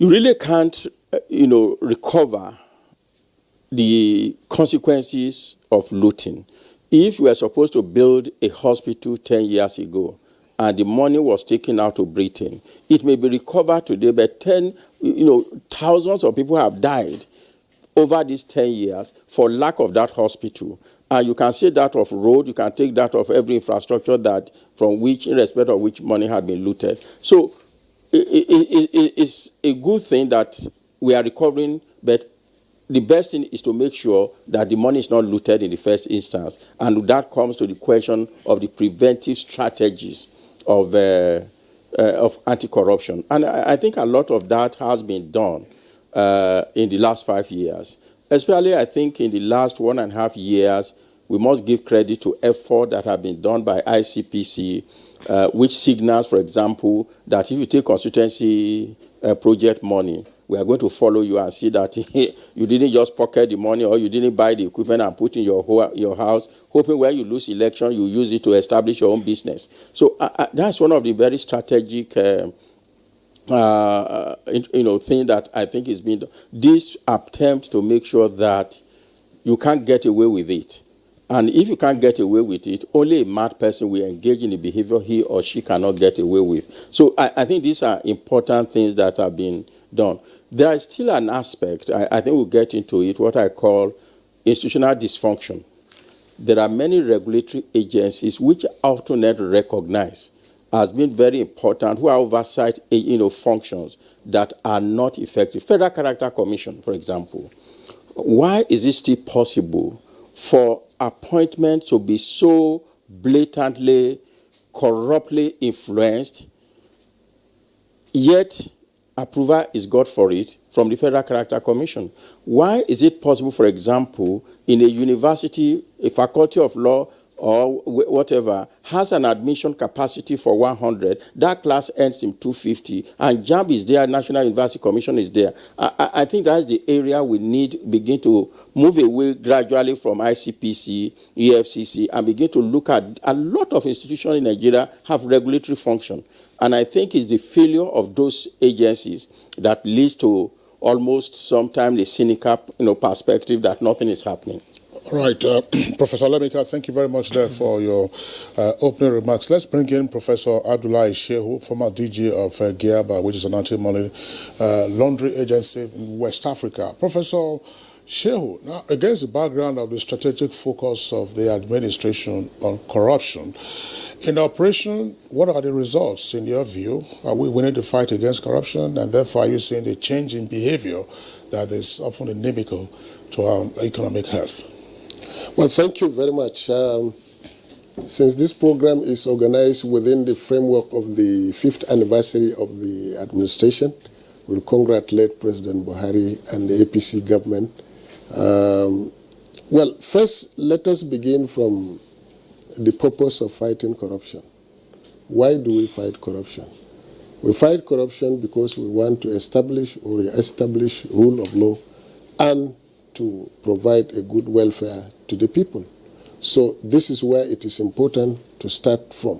really can't, recover the consequences of looting. If you were supposed to build a hospital 10 years ago and the money was taken out to Britain, it may be recovered today, but thousands of people have died over these 10 years for lack of that hospital. And you can say that of road, you can take that of every infrastructure that from which, in respect of which money had been looted. So it's a good thing that we are recovering, but the best thing is to make sure that the money is not looted in the first instance. And that comes to the question of the preventive strategies of anti-corruption. And I think a lot of that has been done in the last 5 years. Especially, I think, in the last 1.5 years, we must give credit to effort that have been done by ICPC, which signals, for example, that if you take constituency project money, we are going to follow you and see that you didn't just pocket the money or you didn't buy the equipment and put in your house, hoping when you lose election, you use it to establish your own business. So that's one of the very strategic thing that I think is being done. This attempt to make sure that you can't get away with it. And if you can't get away with it, only a mad person will engage in a behavior he or she cannot get away with. So I think these are important things that have been done. There is still an aspect, I think we'll get into it, what I call institutional dysfunction. There are many regulatory agencies which often not recognized as being very important, who are oversight functions that are not effective. Federal Character Commission, for example. Why is it still possible for appointments to be so blatantly, corruptly influenced, yet approval is got for it from the Federal Character Commission? Why is it possible, for example, in a university, a faculty of law or whatever has an admission capacity for 100, that class ends in 250, and JAMB is there, National University Commission is there. I think that's the area we need begin to move away gradually from ICPC, EFCC, and begin to look at a lot of institutions in Nigeria have regulatory function. And I think it's the failure of those agencies that leads to almost sometimes a cynical perspective that nothing is happening. All right, Professor Lemika, thank you very much there for your opening remarks. Let's bring in Professor Abdullahi Shehu, former DG of GIABA, which is an anti-money laundering agency in West Africa. Professor Shehu, now against the background of the strategic focus of the administration on corruption, in operation, what are the results in your view? Are we winning the fight against corruption, and therefore are you seeing the change in behavior that is often inimical to our economic health? Well, thank you very much. Since this program is organized within the framework of the 5th anniversary of the administration, we'll congratulate President Buhari and the APC government. Well, first, let us begin from the purpose of fighting corruption. Why do we fight corruption? We fight corruption because we want to establish or re-establish rule of law and to provide a good welfare to the people. So this is where it is important to start from.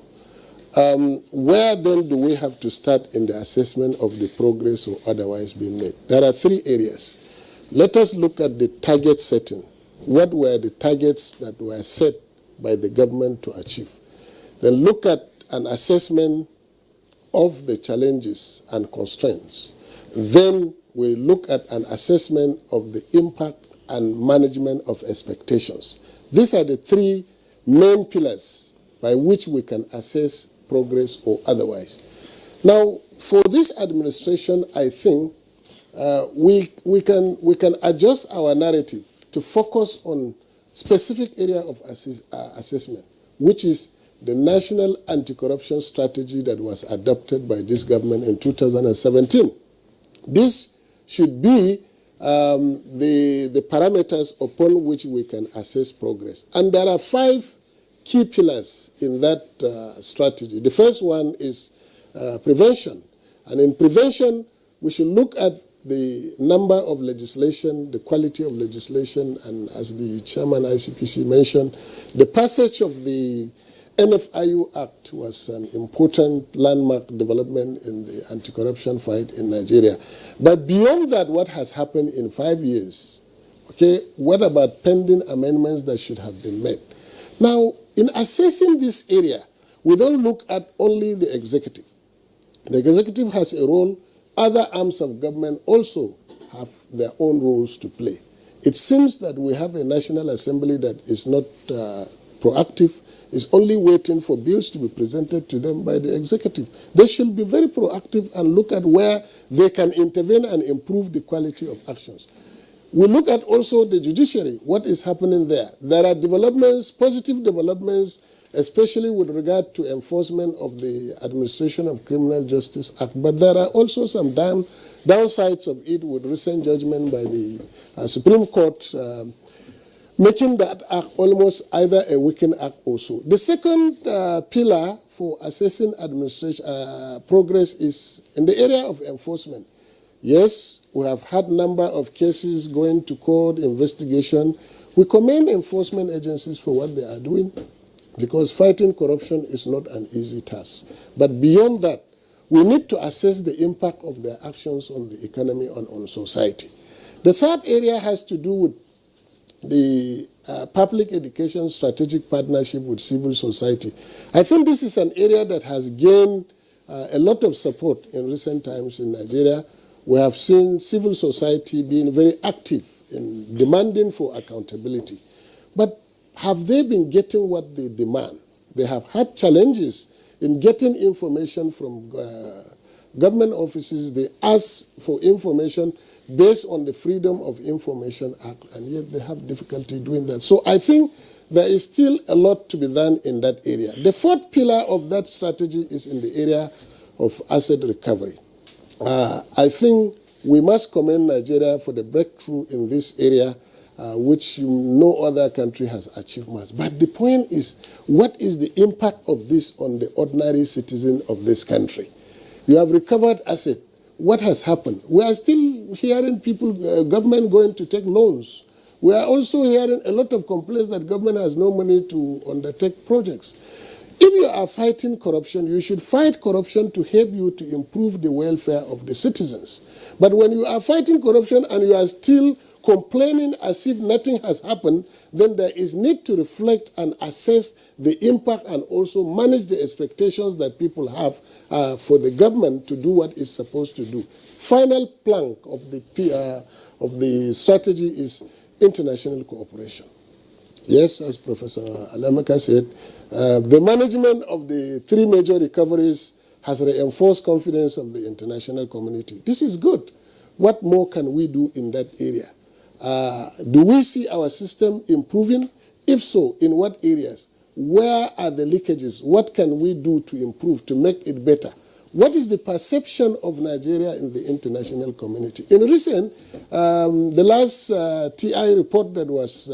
Where then do we have to start in the assessment of the progress or otherwise being made? There are 3 areas. Let us look at the target setting. What were the targets that were set by the government to achieve? Then look at an assessment of the challenges and constraints. Then we look at an assessment of the impact and management of expectations. These are the 3 main pillars by which we can assess progress or otherwise. Now, for this administration, I think we can adjust our narrative to focus on specific area of assessment, which is the National Anti-Corruption Strategy that was adopted by this government in 2017. This should be the parameters upon which we can assess progress. And there are 5 key pillars in that strategy. The first one is prevention. And in prevention, we should look at the number of legislation, the quality of legislation, and as the chairman ICPC mentioned, the passage of the NFIU Act was an important landmark development in the anti-corruption fight in Nigeria. But beyond that, what has happened in 5 years? Okay, what about pending amendments that should have been made? Now, in assessing this area, we don't look at only the executive. The executive has a role. Other arms of government also have their own roles to play. It seems that we have a National Assembly that is not proactive, is only waiting for bills to be presented to them by the executive. They should be very proactive and look at where they can intervene and improve the quality of actions. We look at also the judiciary, what is happening there. There are developments, positive developments, especially with regard to enforcement of the Administration of Criminal Justice Act. But there are also some downsides of it with recent judgment by the Supreme Court making that act almost either a weakened act or so. The second pillar for assessing administration progress is in the area of enforcement. Yes, we have had number of cases going to court, investigation. We commend enforcement agencies for what they are doing, because fighting corruption is not an easy task. But beyond that, we need to assess the impact of their actions on the economy and on society. The third area has to do with the public education strategic partnership with civil society. I think this is an area that has gained a lot of support in recent times in Nigeria. We have seen civil society being very active in demanding for accountability. But have they been getting what they demand? They have had challenges in getting information from government offices. They ask for information based on the Freedom of Information Act, and yet they have difficulty doing that. So I think there is still a lot to be done in that area. The fourth pillar of that strategy is in the area of asset recovery. I think we must commend Nigeria for the breakthrough in this area, which no other country has achieved much. But the point is, what is the impact of this on the ordinary citizen of this country? You have recovered asset. What has happened? We are still hearing people, government going to take loans. We are also hearing a lot of complaints that government has no money to undertake projects. If you are fighting corruption, you should fight corruption to help you to improve the welfare of the citizens. But when you are fighting corruption and you are still complaining as if nothing has happened, then there is need to reflect and assess the impact and also manage the expectations that people have for the government to do what it's supposed to do. Final plank of the strategy is international cooperation. Yes, as Professor Alameka said, the management of the three major recoveries has reinforced confidence of the international community. This is good. What more can we do in that area? Do we see our system improving? If so, in what areas? Where are the leakages? What can we do to improve, to make it better? What is the perception of Nigeria in the international community? In recent, the last TI report that was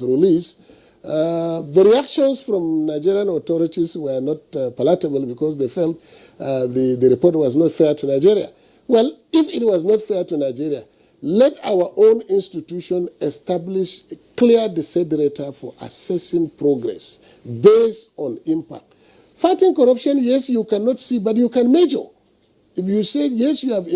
released, the reactions from Nigerian authorities were not palatable because they felt the report was not fair to Nigeria. Well, if it was not fair to Nigeria, let our own institution establish a clear desiderator for assessing progress based on impact. Fighting corruption, yes, you cannot see, but you can measure. If you say, yes, you have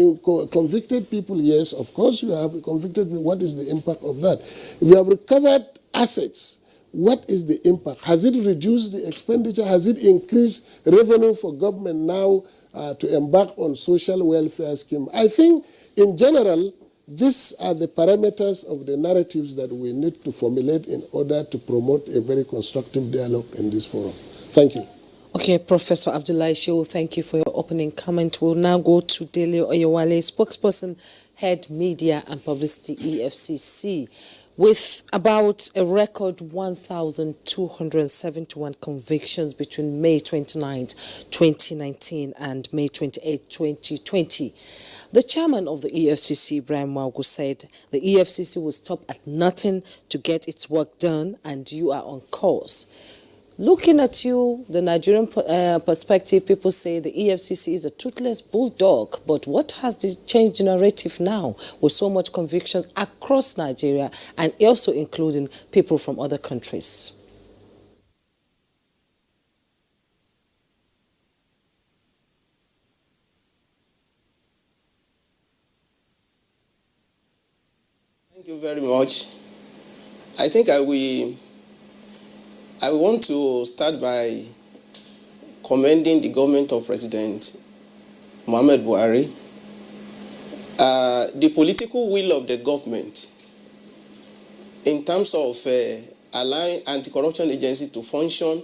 convicted people, yes, of course you have convicted people. What is the impact of that? If you have recovered assets, what is the impact? Has it reduced the expenditure? Has it increased revenue for government now to embark on social welfare scheme? I think, in general, these are the parameters of the narratives that we need to formulate in order to promote a very constructive dialogue in this forum. Thank you. Okay, Professor Abdullahi Shehu, thank you for your opening comment. We'll now go to Dele Oyewale, spokesperson, head media and publicity, EFCC, with about a record 1,271 convictions between May 29, 2019 and May 28, 2020. The chairman of the EFCC, Ibrahim Magu, said the EFCC will stop at nothing to get its work done, and you are on course. Looking at you, the Nigerian perspective, people say the EFCC is a toothless bulldog. But what has changed the narrative now with so much convictions across Nigeria and also including people from other countries? Thank you very much. I think I want to start by commending the government of President Muhammad Buhari, the political will of the government in terms of allowing anti-corruption agency to function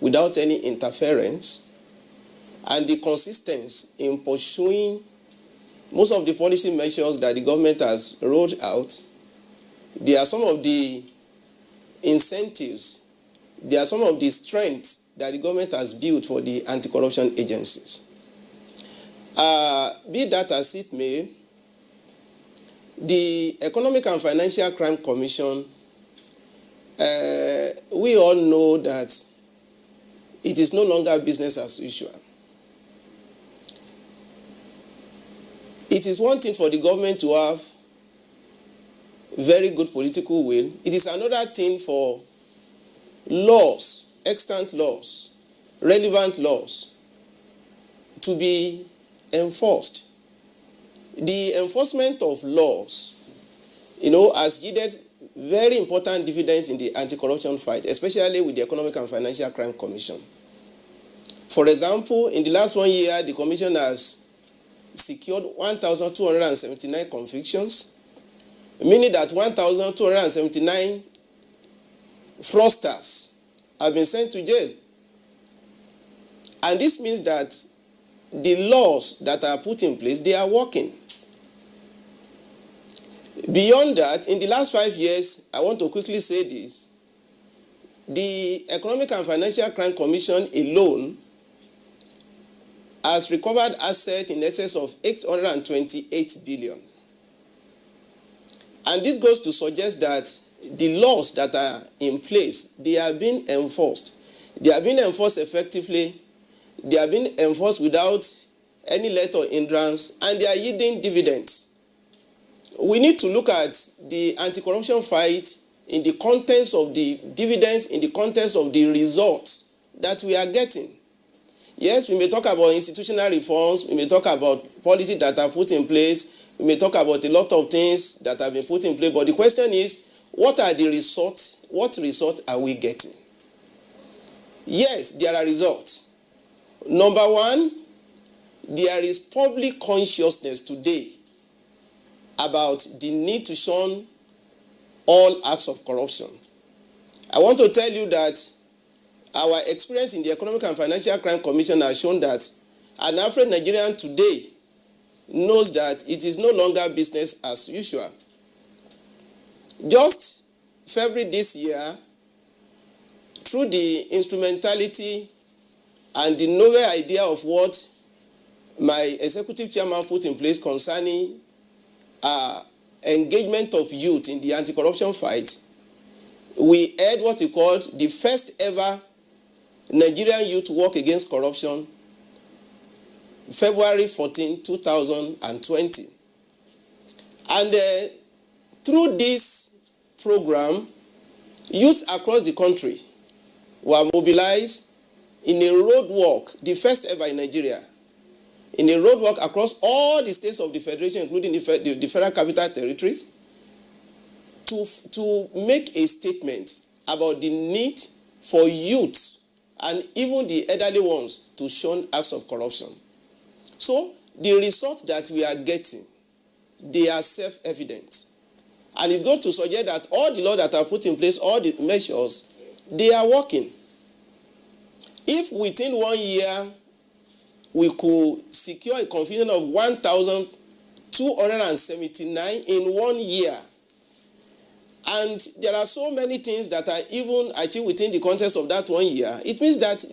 without any interference, and the consistency in pursuing most of the policy measures that the government has rolled out. There are some of the incentives, there are some of the strengths that the government has built for the anti-corruption agencies. Be that as it may, the Economic and Financial Crime Commission, we all know that it is no longer business as usual. It is one thing for the government to have very good political will. It is another thing for laws, extant laws, relevant laws, to be enforced. The enforcement of laws, has yielded very important dividends in the anti-corruption fight, especially with the Economic and Financial Crime Commission. For example, in the last 1 year, the Commission has secured 1,279 convictions, meaning that 1,279 fraudsters have been sent to jail. And this means that the laws that are put in place, they are working. Beyond that, in the last 5 years, I want to quickly say this, the Economic and Financial Crime Commission alone has recovered assets in excess of 828 billion. And this goes to suggest that the laws that are in place, they are being enforced. They are being enforced effectively. They are being enforced without any let or hindrance, and they are yielding dividends. We need to look at the anti-corruption fight in the context of the dividends, in the context of the results that we are getting. Yes, we may talk about institutional reforms, we may talk about policies that are put in place, we may talk about a lot of things that have been put in place, but the question is, what are the results? What results are we getting? Yes, there are results. Number one, there is public consciousness today about the need to shun all acts of corruption. I want to tell you that our experience in the Economic and Financial Crime Commission has shown that an average Nigerian today knows that it is no longer business as usual. Just February this year, through the instrumentality and the novel idea of what my executive chairman put in place concerning engagement of youth in the anti-corruption fight, we had what we called the first ever Nigerian Youth Walk Against Corruption, February 14, 2020. And through this program, youth across the country were mobilized in a road walk, the first ever in Nigeria, in a road walk across all the states of the Federation, including the Federal Capital Territory, to make a statement about the need for youth and even the elderly ones to shun acts of corruption. So the results that we are getting, they are self-evident. And it goes to suggest that all the laws that are put in place, all the measures, they are working. If within 1 year we could secure a conviction of 1,279 in 1 year, and there are so many things that are even achieved within the context of that 1 year, it means that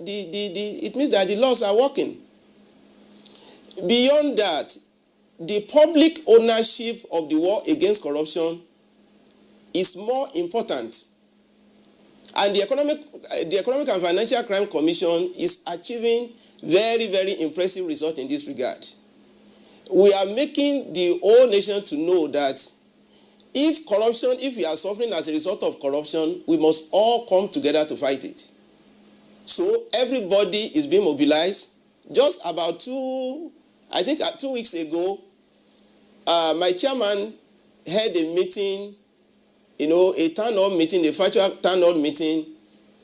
the laws are working. Beyond that, the public ownership of the war against corruption is more important. And the Economic and Financial Crime Commission is achieving very, very impressive results in this regard. We are making the whole nation to know that if we are suffering as a result of corruption, we must all come together to fight it. So everybody is being mobilized. Just about 2 weeks ago, my chairman had a meeting, a town hall meeting, a virtual town hall meeting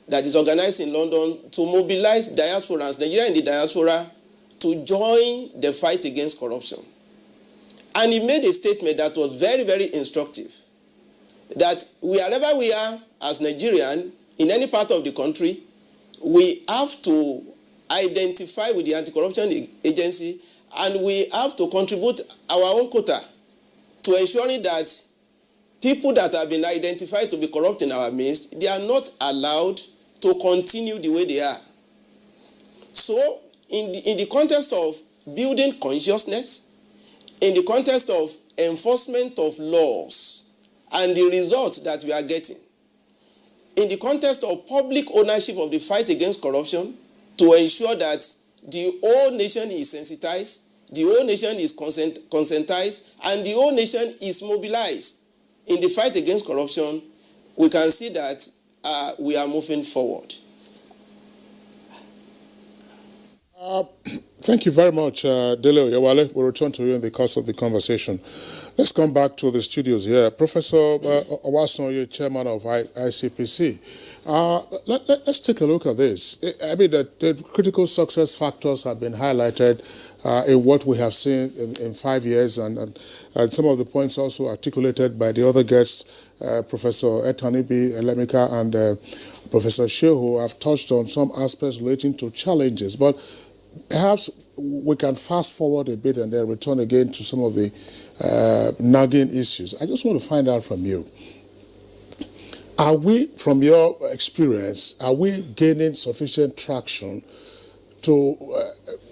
that is organized in London to mobilize diasporans, Nigeria in the diaspora, to join the fight against corruption. And he made a statement that was very, very instructive, that wherever we are as Nigerian, in any part of the country, we have to identify with the anti-corruption agency, and we have to contribute our own quota to ensuring that people that have been identified to be corrupt in our midst, they are not allowed to continue the way they are. So, in the context of building consciousness, in the context of enforcement of laws and the results that we are getting, in the context of public ownership of the fight against corruption, to ensure that the whole nation is sensitized, the whole nation is conscientized, and the whole nation is mobilized in the fight against corruption, we can see that we are moving forward. Thank you very much, Dele Oyewale. We'll return to you in the course of the conversation. Let's come back to the studios here. Professor Owasonye, chairman of ICPC. Let's take a look at this. I mean, the critical success factors have been highlighted in what we have seen in 5 years, and some of the points also articulated by the other guests, Professor Etanibi Elemika and Professor Shehu, have touched on some aspects relating to challenges. But perhaps we can fast forward a bit and then return again to some of the nagging issues. I just want to find out from you, are we, from your experience, are we gaining sufficient traction to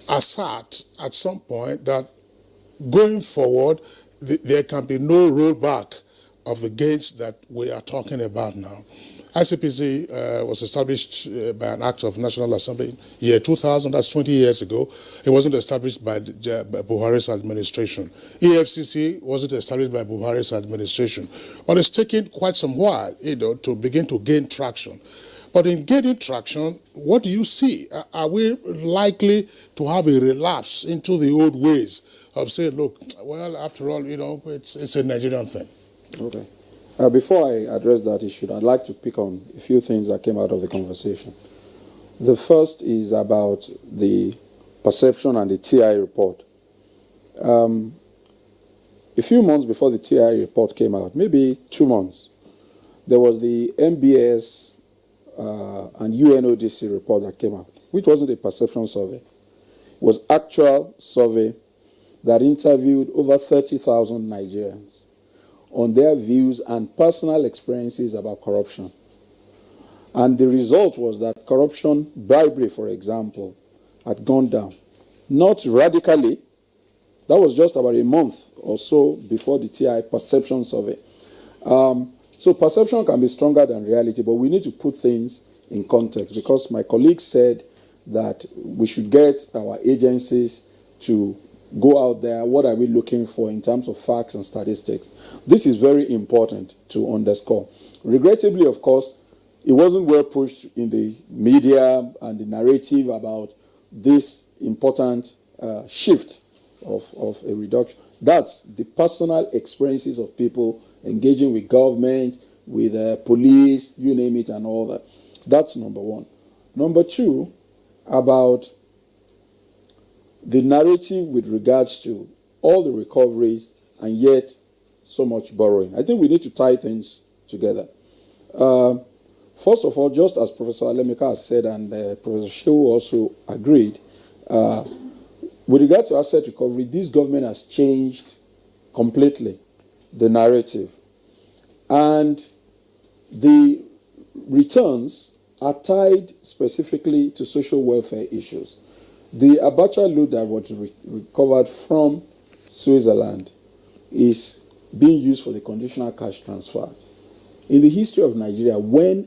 assert at some point that going forward there can be no rollback of the gains that we are talking about now? ICPC was established by an act of National Assembly year 2000, that's 20 years ago. It wasn't established by Buhari's administration. EFCC wasn't established by Buhari's administration. But it's taken quite some while, to begin to gain traction. But in gaining traction, what do you see? Are we likely to have a relapse into the old ways of saying, look, well, after all, it's a Nigerian thing? Okay. Before I address that issue, I'd like to pick on a few things that came out of the conversation. The first is about the perception and the TI report. A few months before the TI report came out, maybe 2 months, there was the MBS and UNODC report that came out, which wasn't a perception survey. It was actual survey that interviewed over 30,000 Nigerians on their views and personal experiences about corruption. And the result was that corruption, bribery, for example, had gone down. Not radically. That was just about a month or so before the TI perception survey. So perception can be stronger than reality, but we need to put things in context, because my colleague said that we should get our agencies to go out there. What are we looking for in terms of facts and statistics? This is very important to underscore. Regrettably, of course, it wasn't well pushed in the media and the narrative about this important shift of a reduction. That's the personal experiences of people engaging with government, with police, you name it, and all that. That's number one. Number two, about the narrative with regards to all the recoveries and yet so much borrowing. I think we need to tie things together. First of all, just as Professor Alemika has said, and Professor Shehu also agreed, with regard to asset recovery, this government has changed completely the narrative. And the returns are tied specifically to social welfare issues. The Abuja loot that was recovered from Switzerland is being used for the conditional cash transfer. In the history of Nigeria, when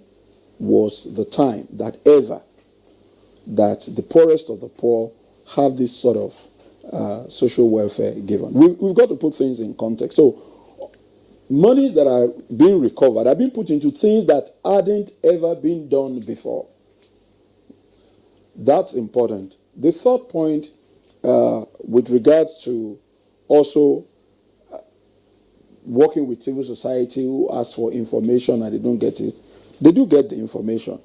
was the time that the poorest of the poor have this sort of social welfare given? We've got to put things in context. So monies that are being recovered are being put into things that hadn't ever been done before. That's important. The third point, with regards to also working with civil society who ask for information and they don't get it, they do get the information.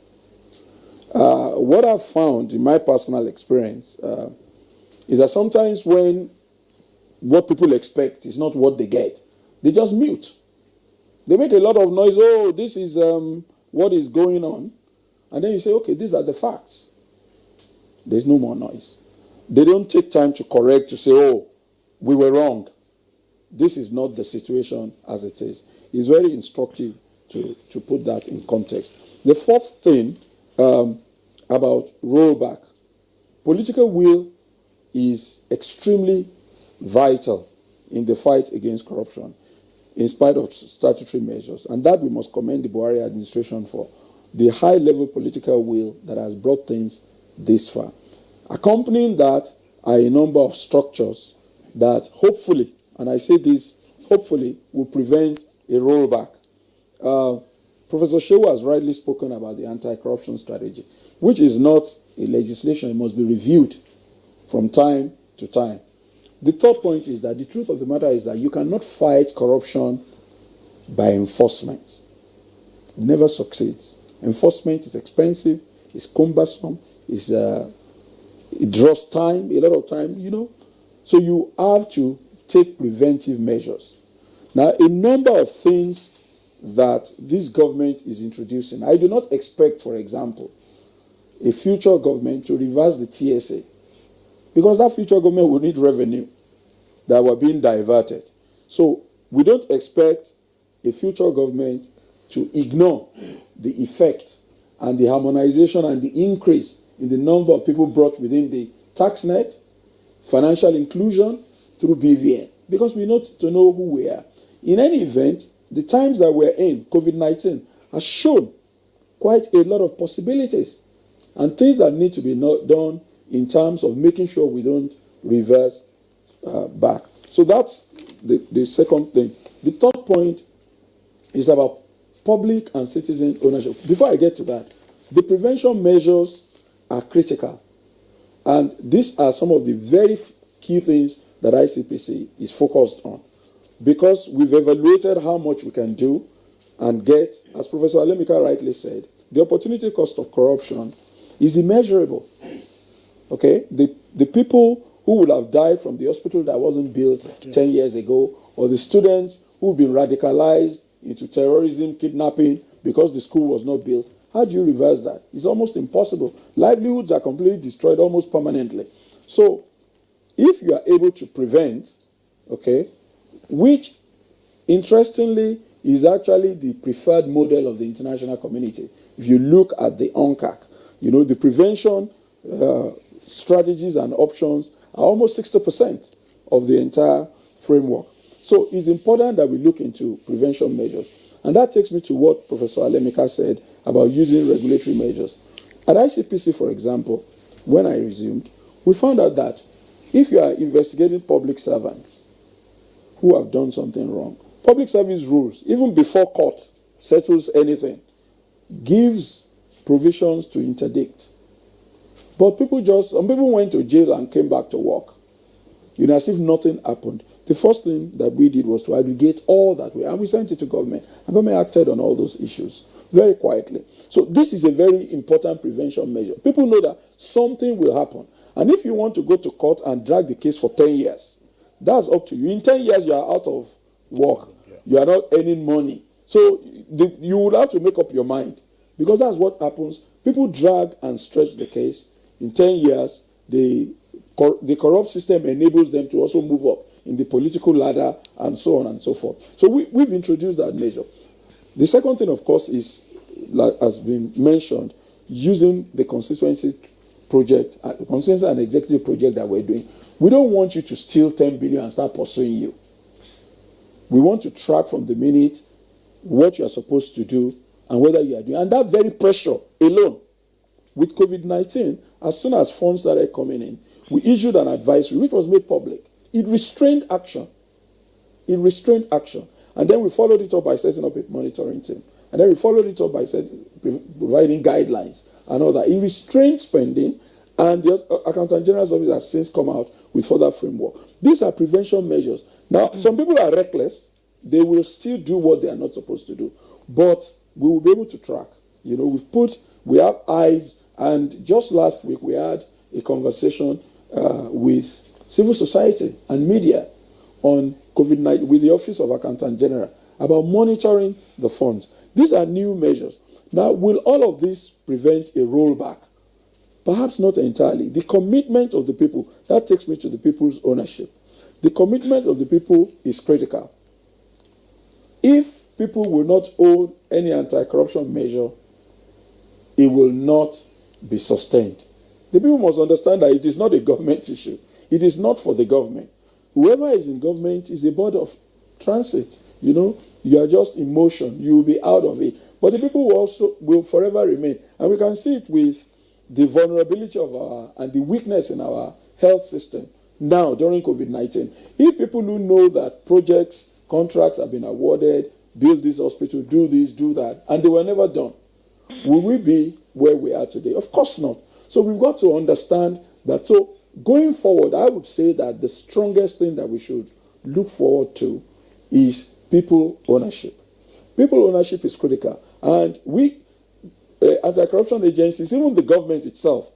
What I've found in my personal experience is that sometimes when what people expect is not what they get, they just mute. They make a lot of noise. Oh, this is what is going on. And then you say, okay, these are the facts. There's no more noise. They don't take time to correct, to say, oh, we were wrong. This is not the situation as it is. It's very instructive to put that in context. The fourth thing about rollback, political will is extremely vital in the fight against corruption, in spite of statutory measures. And that we must commend the Buhari administration for, the high-level political will that has brought things this far. Accompanying that are a number of structures that hopefully, and I say this, hopefully will prevent a rollback. Professor Shehu has rightly spoken about the anti-corruption strategy, which is not a legislation. It must be reviewed from time to time. The third point is that the truth of the matter is that you cannot fight corruption by enforcement. It never succeeds. Enforcement is expensive, it's cumbersome, it draws time, a lot of time, So you have to take preventive measures. Now, a number of things that this government is introducing, I do not expect, for example, a future government to reverse the TSA, because that future government will need revenue that were being diverted. So we don't expect a future government to ignore the effect and the harmonization and the increase in the number of people brought within the tax net, financial inclusion through BVN, because we need to know who we are. In any event, the times that we're in, COVID-19, has shown quite a lot of possibilities and things that need to be done in terms of making sure we don't reverse back. So that's the second thing. The third point is about public and citizen ownership. Before I get to that, the prevention measures are critical. And these are some of the very key things that ICPC is focused on. Because we've evaluated how much we can do and get, as Professor Alemika rightly said, the opportunity cost of corruption is immeasurable. Okay? The people who would have died from the hospital that wasn't built 10 years ago, or the students who've been radicalized into terrorism, kidnapping, because the school was not built, how do you reverse that? It's almost impossible. Livelihoods are completely destroyed almost permanently. So, if you are able to prevent, okay, which, interestingly, is actually the preferred model of the international community. If you look at the UNCAC, the prevention strategies and options are almost 60% of the entire framework. So it's important that we look into prevention measures. And that takes me to what Professor Alemika said about using regulatory measures. At ICPC, for example, when I resumed, we found out that if you are investigating public servants who have done something wrong, public service rules, even before court settles anything, gives provisions to interdict. But some people went to jail and came back to work, as if nothing happened. The first thing that we did was to aggregate all that and we sent it to government. And government acted on all those issues very quietly. So this is a very important prevention measure. People know that something will happen. And if you want to go to court and drag the case for 10 years, that's up to you. In 10 years, you are out of work. You are not earning money. So you will have to make up your mind, because that's what happens. People drag and stretch the case. In 10 years, the corrupt system enables them to also move up in the political ladder and so on and so forth. So we've introduced that measure. The second thing, of course, is, like has been mentioned, using the constituency project, constituency and executive project that we're doing. We don't want you to steal 10 billion and start pursuing you. We want to track from the minute what you are supposed to do and whether you are doing. And that very pressure alone, with COVID-19, as soon as funds started coming in, we issued an advisory which was made public. It restrained action. And then we followed it up by setting up a monitoring team. And then we followed it up by providing guidelines and all that. It restrained spending, and the Accountant General's Office has since come out with further framework. These are prevention measures. Now, some people are reckless. They will still do what they are not supposed to do. But we will be able to track. We have eyes And just last week, we had a conversation with civil society and media on COVID-19 with the Office of Accountant General about monitoring the funds. These are new measures. Now, will all of this prevent a rollback? Perhaps not entirely. The commitment of the people, that takes me to the people's ownership. The commitment of the people is critical. If people will not own any anti-corruption measure, it will not be sustained. The people must understand that it is not a government issue. It is not for the government. Whoever is in government is a board of transit. You know, you are just in motion. You will be out of it. But the people will forever remain. And we can see it with the vulnerability of and the weakness in our health system now during COVID-19. If people who know that projects, contracts have been awarded, build this hospital, do this, do that, and they were never done, will we be where we are today? Of course not. So we've got to understand that. So going forward, I would say that the strongest thing that we should look forward to is people ownership. People ownership is critical. And we, anti-corruption agencies, even the government itself,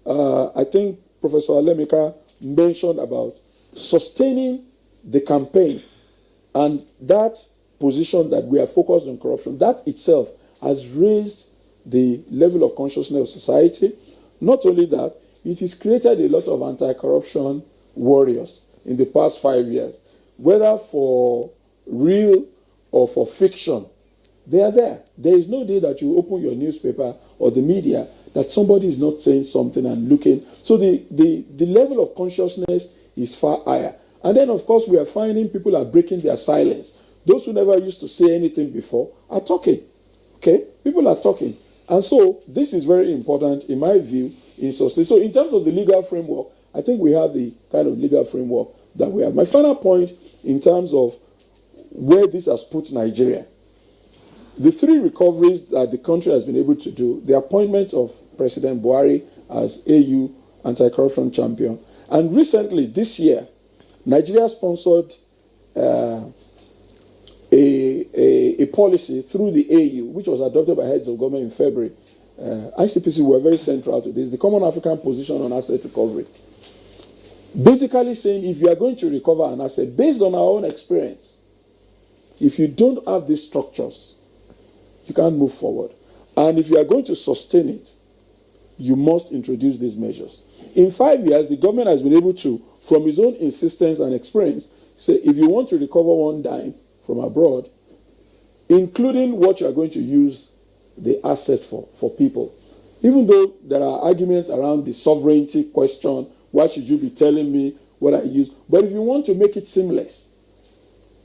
I think Professor Alemika mentioned about sustaining the campaign and that position that we are focused on corruption, that itself has raised the level of consciousness of society. Not only that, it has created a lot of anti-corruption warriors in the past 5 years, whether for real or for fiction. They are there. There is no day that you open your newspaper or the media that somebody is not saying something and looking. So the level of consciousness is far higher. And then, of course, we are finding people are breaking their silence. Those who never used to say anything before are talking. Okay? People are talking. And so this is very important, in my view, in society. So in terms of the legal framework, I think we have the kind of legal framework that we have. My final point in terms of where this has put Nigeria, the three recoveries that the country has been able to do, the appointment of President Buhari as AU anti-corruption champion, and recently, this year, Nigeria sponsored a policy through the AU, which was adopted by heads of government in February. ICPC were very central to this, the Common African Position on Asset Recovery. Basically saying, if you are going to recover an asset, based on our own experience, if you don't have these structures, you can't move forward. And if you are going to sustain it, you must introduce these measures. In 5 years, the government has been able to, from its own insistence and experience, say, if you want to recover one dime from abroad, including what you are going to use the asset for people. Even though there are arguments around the sovereignty question, why should you be telling me what I use? But if you want to make it seamless,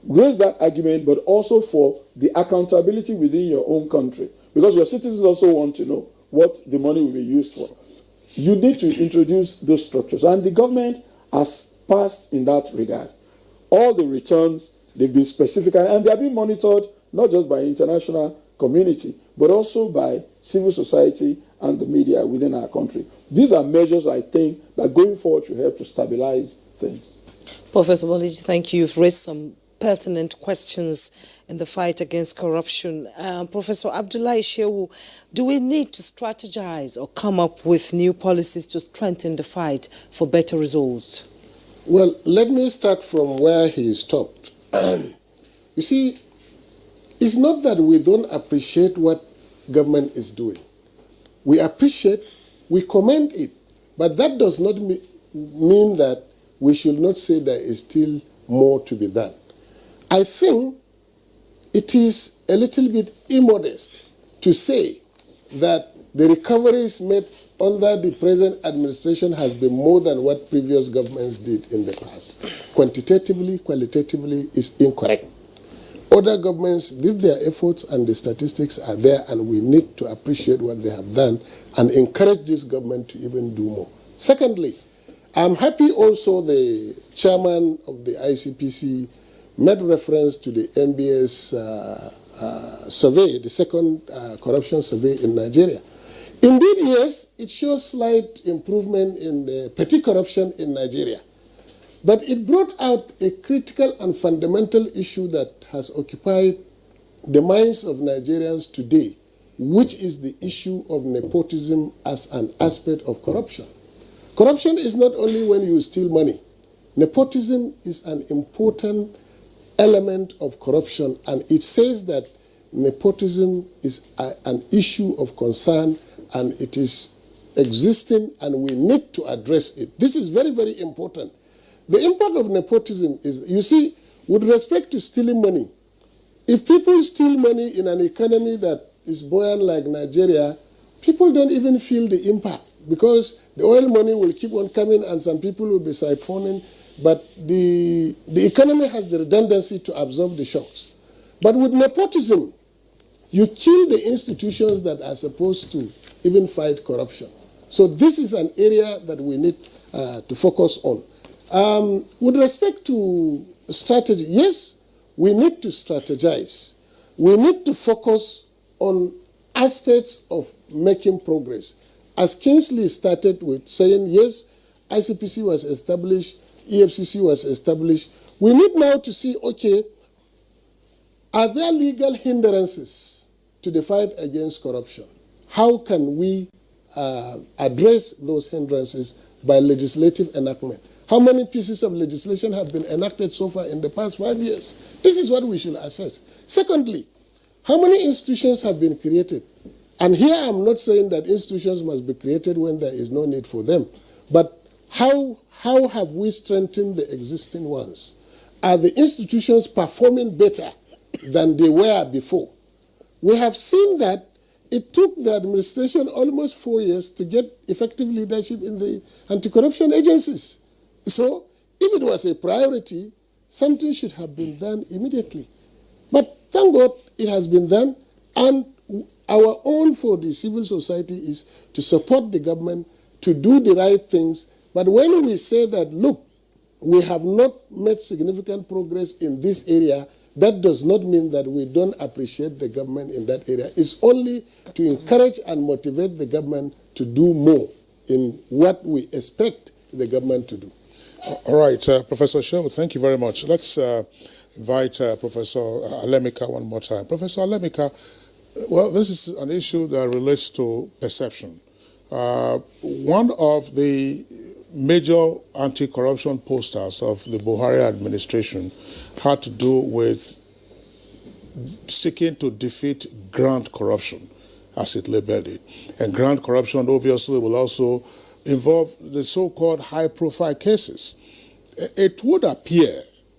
raise that argument, but also for the accountability within your own country. Because your citizens also want to know what the money will be used for. You need to introduce those structures. And the government has passed in that regard. All the returns, they've been specific, and they are being monitored not just by international community, but also by civil society and the media within our country. These are measures, I think, that going forward should help to stabilize things. Professor Boliji, thank you. You've raised some pertinent questions in the fight against corruption. Professor Abdullahi Shehu, do we need to strategize or come up with new policies to strengthen the fight for better results? Well, let me start from where he stopped. You see, it's not that we don't appreciate what government is doing. We appreciate, we commend it, but that does not mean that we should not say there is still more to be done. I think it is a little bit immodest to say that the recoveries made under the present administration has been more than what previous governments did in the past. Quantitatively, qualitatively is incorrect. Other governments did their efforts and the statistics are there, and we need to appreciate what they have done and encourage this government to even do more. Secondly, I'm happy also the chairman of the ICPC made reference to the MBS survey, the second corruption survey in Nigeria. Indeed, yes, it shows slight improvement in the petty corruption in Nigeria. But it brought out a critical and fundamental issue that has occupied the minds of Nigerians today, which is the issue of nepotism as an aspect of corruption. Corruption is not only when you steal money. Nepotism is an important element of corruption, and it says that nepotism is an issue of concern, and it is existing, and we need to address it. This is very, very important. The impact of nepotism is, you see, with respect to stealing money, if people steal money in an economy that is buoyant like Nigeria, people don't even feel the impact, because the oil money will keep on coming and some people will be siphoning, but the economy has the redundancy to absorb the shocks. But with nepotism, you kill the institutions that are supposed to even fight corruption. So this is an area that we need to focus on. With respect to strategy, yes, we need to strategize. We need to focus on aspects of making progress. As Kingsley started with saying, yes, ICPC was established, EFCC was established. We need now to see, okay, are there legal hindrances to the fight against corruption? How can we address those hindrances by legislative enactment? How many pieces of legislation have been enacted so far in the past 5 years? This is what we should assess. Secondly, how many institutions have been created? And here I'm not saying that institutions must be created when there is no need for them, but how have we strengthened the existing ones? Are the institutions performing better than they were before? We have seen that it took the administration almost 4 years to get effective leadership in the anti-corruption agencies. So if it was a priority, something should have been done immediately. But thank God it has been done, and our own for the civil society is to support the government to do the right things. But when we say that, look, we have not made significant progress in this area, that does not mean that we don't appreciate the government in that area. It's only to encourage and motivate the government to do more in what we expect the government to do. All right, Professor Shehu, thank you very much. Let's invite Professor Alemika one more time. Professor Alemika, well, this is an issue that relates to perception. One of the major anti-corruption posters of the Buhari administration had to do with seeking to defeat grand corruption, as it labeled it. And grand corruption obviously will also involve the so-called high-profile cases. It would appear,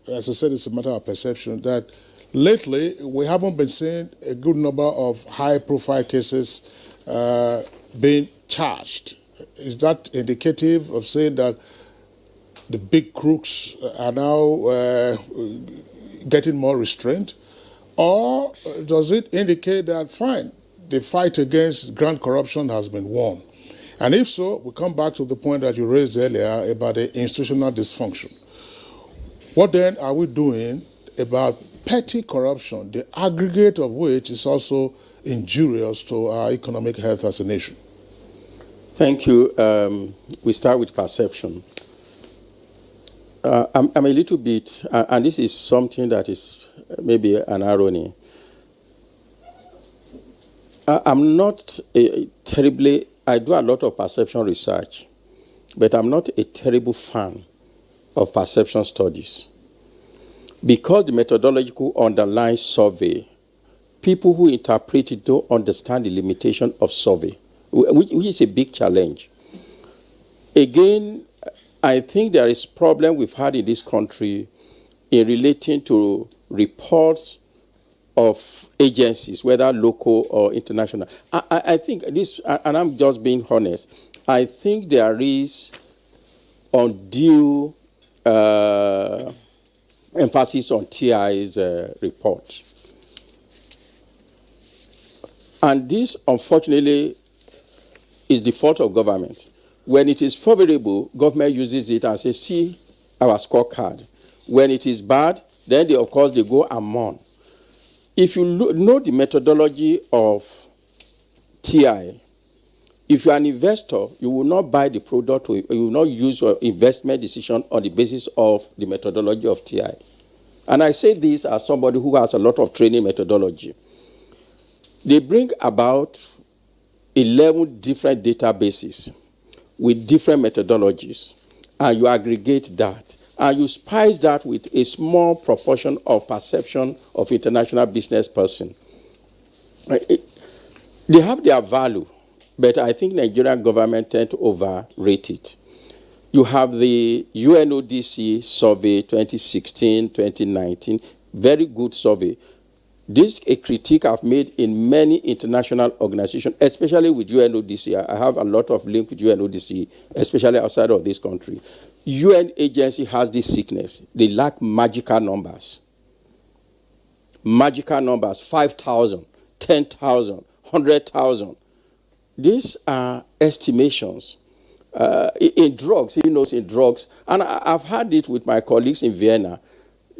as I said, it's a matter of perception, that lately we haven't been seeing a good number of high-profile cases being charged. Is that indicative of saying that the big crooks are now getting more restrained? Or does it indicate that, fine, the fight against grand corruption has been won? And if so, we come back to the point that you raised earlier about the institutional dysfunction. What then are we doing about petty corruption, the aggregate of which is also injurious to our economic health as a nation? Thank you. We start with perception. I'm a little bit, and this is something that is maybe an irony. I'm not I do a lot of perception research, but I'm not a terrible fan of perception studies. Because the methodological underlying survey, people who interpret it don't understand the limitation of survey, which is a big challenge. Again, I think there is a problem we've had in this country in relating to reports of agencies, whether local or international. I think this, and I'm just being honest, I think there is undue emphasis on TI's report. And this, unfortunately, is the fault of government. When it is favorable, government uses it and says, see our scorecard. When it is bad, then they, of course, they go and mourn. If you know the methodology of TI, if you are an investor, you will not buy the product, or you will not use your investment decision on the basis of the methodology of TI. And I say this as somebody who has a lot of training methodology. They bring about 11 different databases with different methodologies, and you aggregate that, and you spice that with a small proportion of perception of international business person. They have their value, but I think Nigerian government tend to overrate it. You have the UNODC survey 2016-2019, very good survey. This is a critique I've made in many international organizations, especially with UNODC. I have a lot of links with UNODC, especially outside of this country. UN agency has this sickness. They lack magical numbers. Magical numbers, 5,000, 10,000, 100,000. These are estimations. In drugs, he knows in drugs, and I've had it with my colleagues in Vienna.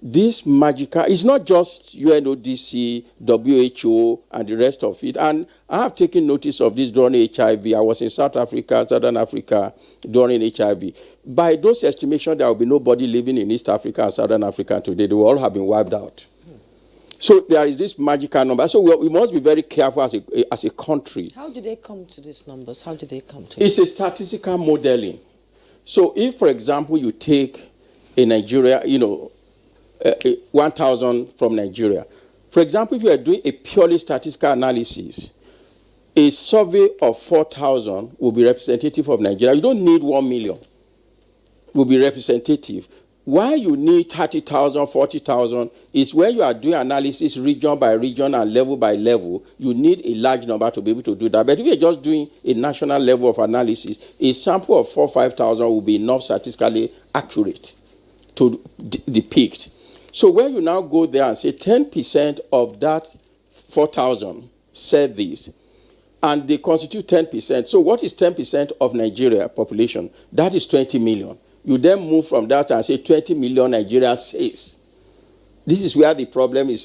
This magical, it's not just UNODC, WHO, and the rest of it. And I have taken notice of this during HIV. I was in Southern Africa during HIV. By those estimations, there will be nobody living in East Africa and Southern Africa today. They will all have been wiped out. So there is this magical number. So we must be very careful as a country. How do they come to these numbers? How do they come to It's a statistical modeling. So if, for example, you take a Nigeria, 1,000 from Nigeria. For example, if you are doing a purely statistical analysis, a survey of 4,000 will be representative of Nigeria. You don't need 1 million. Will be representative. Why you need 30,000, 40,000 is when you are doing analysis region by region and level by level, you need a large number to be able to do that. But if you're just doing a national level of analysis, a sample of 4,000 or 5,000 will be enough statistically accurate to depict. So when you now go there and say 10% of that 4,000 said this, and they constitute 10%. So what is 10% of Nigeria population? That is 20 million. You then move from that and say 20 million Nigerians says. This is where the problem is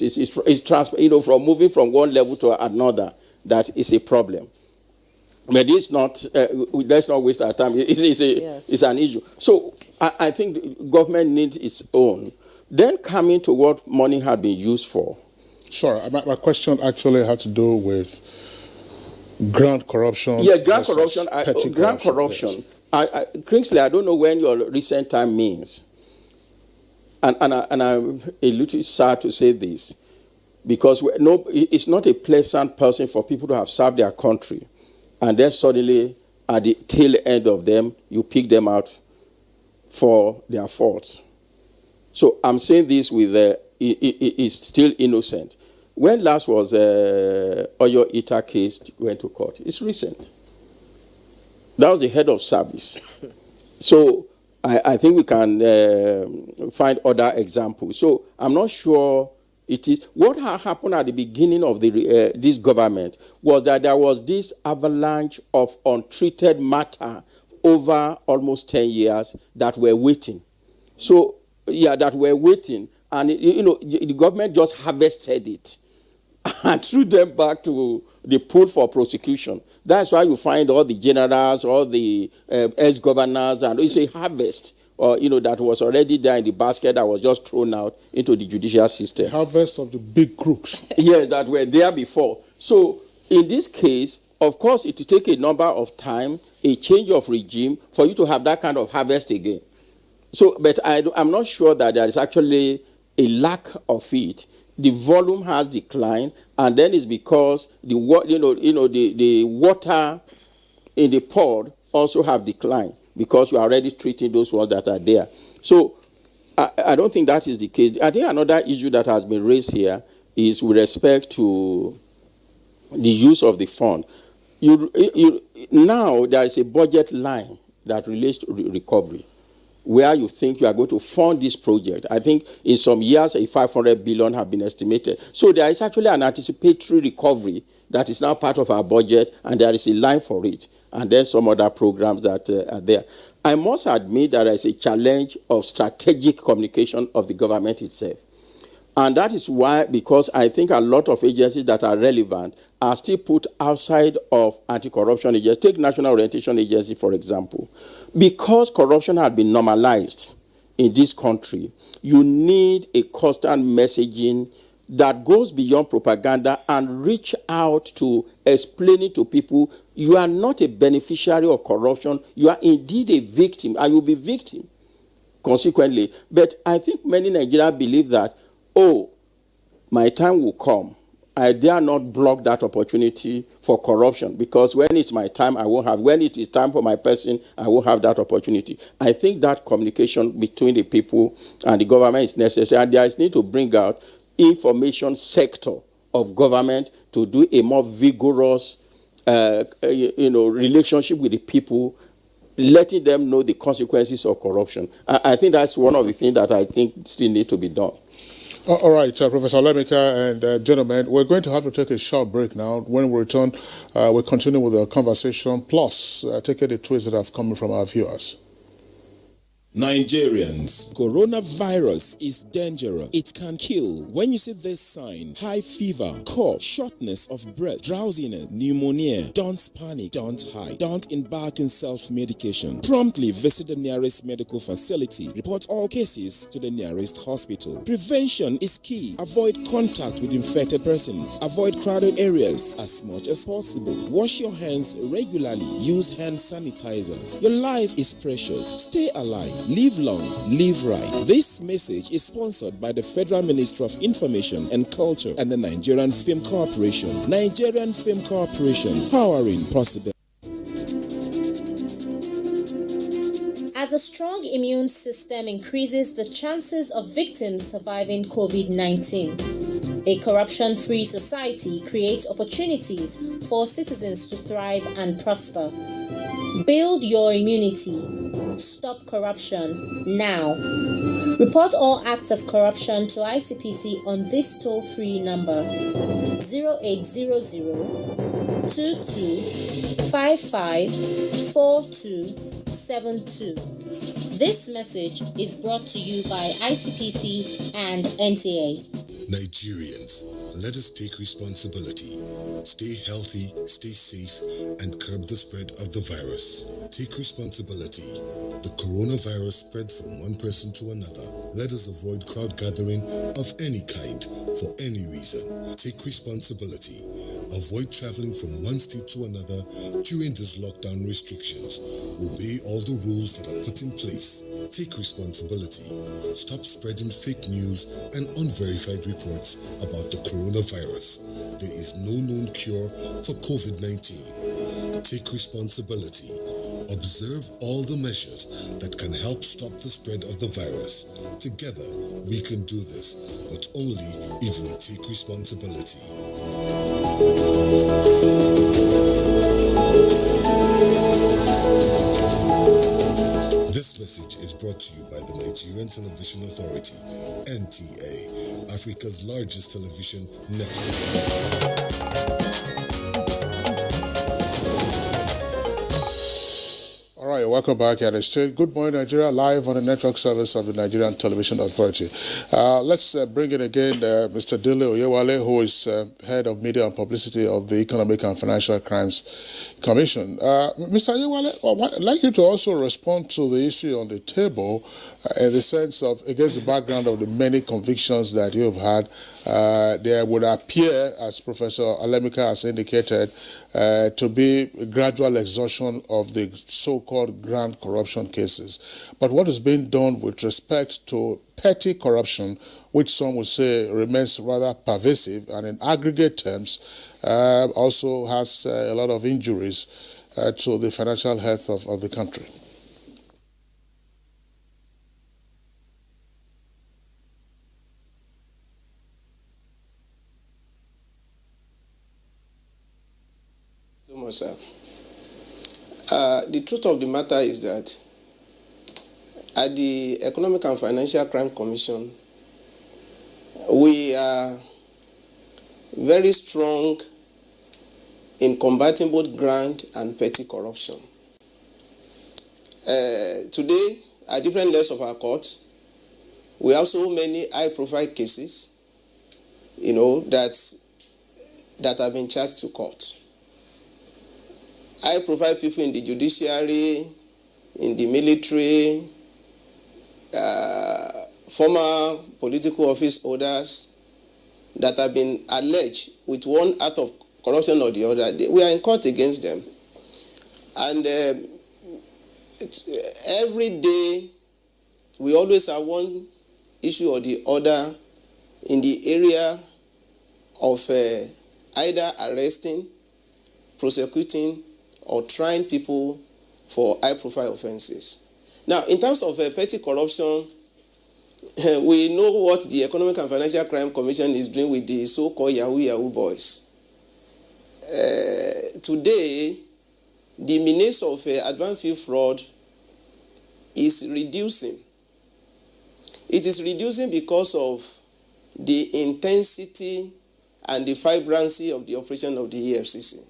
from moving from one level to another. That is a problem. But it's not, let's not waste our time. It's an issue. So I think the government needs its own. Then coming to what money had been used for. Sure. My question actually had to do with grand corruption. Yeah, grand corruption. Grand corruption. Yes. Kingsley, I don't know when your recent time means. And I'm a little sad to say this, because it's not a pleasant person for people to have served their country, and then suddenly, at the tail end of them, you pick them out for their faults. So I'm saying this with, it's still innocent. When last was Oyo Ita case went to court? It's recent. That was the head of service. So I think we can find other examples. So I'm not sure it is. What happened at the beginning of this government was that there was this avalanche of untreated matter over almost 10 years that were waiting. So, that were waiting. And, the government just harvested it and threw them back to the pool for prosecution. That's why you find all the generals, all the ex-governors, and it's a harvest, that was already there in the basket that was just thrown out into the judicial system. The harvest of the big crooks. Yes, that were there before. So in this case, of course, it will take a number of time, a change of regime, for you to have that kind of harvest again. So, but I'm not sure that there is actually a lack of it. The volume has declined, and then it's because the water in the pond also have declined, because you are already treating those ones that are there. So I don't think that is the case. I think another issue that has been raised here is with respect to the use of the fund. Now there is a budget line that relates to recovery, where you think you are going to fund this project. I think in some years, 500 billion have been estimated. So there is actually an anticipatory recovery that is now part of our budget, and there is a line for it, and then some other programs that are there. I must admit that there is a challenge of strategic communication of the government itself. And that is why, because I think a lot of agencies that are relevant are still put outside of anti-corruption agencies. Take National Orientation Agency, for example. Because corruption had been normalized in this country, you need a constant messaging that goes beyond propaganda and reach out to explaining to people, you are not a beneficiary of corruption, you are indeed a victim, and you'll be victim consequently. But I think many Nigerians believe that, oh, my time will come. I dare not block that opportunity for corruption, because when it's my time, I won't have. When it is time for my person, I won't have that opportunity. I think that communication between the people and the government is necessary, and there is need to bring out information sector of government to do a more vigorous, relationship with the people, letting them know the consequences of corruption. I think that's one of the things that I think still need to be done. All right, Professor Olemika and gentlemen, we're going to have to take a short break now. When we return, we'll continue with the conversation, plus take the tweets that have come from our viewers. Nigerians, coronavirus is dangerous. It can kill. When you see this sign, high fever, cough, shortness of breath, drowsiness, pneumonia, don't panic, don't hide, don't embark in self-medication. Promptly visit the nearest medical facility. Report all cases to the nearest hospital. Prevention is key. Avoid contact with infected persons. Avoid crowded areas as much as possible. Wash your hands regularly. Use hand sanitizers. Your life is precious. Stay alive. Live long, live right. This message is sponsored by the Federal Ministry of Information and Culture and the Nigerian Film Corporation. Nigerian Film Corporation, powering possibility. As a strong immune system increases the chances of victims surviving COVID-19, a corruption-free society creates opportunities for citizens to thrive and prosper. Build your immunity. Stop corruption now. Report all acts of corruption to ICPC on this toll-free number 0800 22554272. This message is brought to you by ICPC and NTA. Nigerians, let us take responsibility. Stay healthy, stay safe, and curb the spread of the virus. Take responsibility. The coronavirus spreads from one person to another. Let us avoid crowd gathering of any kind for any reason. Take responsibility. Avoid traveling from one state to another during these lockdown restrictions. Obey all the rules that are put in place. Take responsibility. Stop spreading fake news and unverified reports about the coronavirus. There is no known cure for COVID-19. Take responsibility. Observe all the measures that can help stop the spread of the virus. Together, we can do this, but only if we take responsibility. This message is brought to you by the Nigerian Television Authority, NTA, Africa's largest television network. All right, welcome back at the state. Good morning, Nigeria, live on the network service of the Nigerian Television Authority. Let's bring in again Mr. Dele Oyewale, who is head of media and publicity of the Economic and Financial Crimes Commission. Mr. Oyewale, I'd like you to also respond to the issue on the table in the sense of, against the background of the many convictions that you have had. There would appear, as Professor Olemika has indicated, to be a gradual exhaustion of the so-called grand corruption cases. But what is being done with respect to petty corruption, which some would say remains rather pervasive and in aggregate terms also has a lot of injuries to the financial health of the country? The truth of the matter is that at the Economic and Financial Crime Commission, we are very strong in combating both grand and petty corruption. Today, at different levels of our court, we have so many high-profile cases, that have been charged to court. High-profile people in the judiciary, in the military, former political office holders, that have been alleged with one act of corruption or the other, we are in court against them. And every day, we always have one issue or the other in the area of either arresting, prosecuting, or trying people for high-profile offenses. Now, in terms of petty corruption, we know what the Economic and Financial Crime Commission is doing with the so-called Yahoo boys. Today, the menace of advanced fee fraud is reducing. It is reducing because of the intensity and the vibrancy of the operation of the EFCC.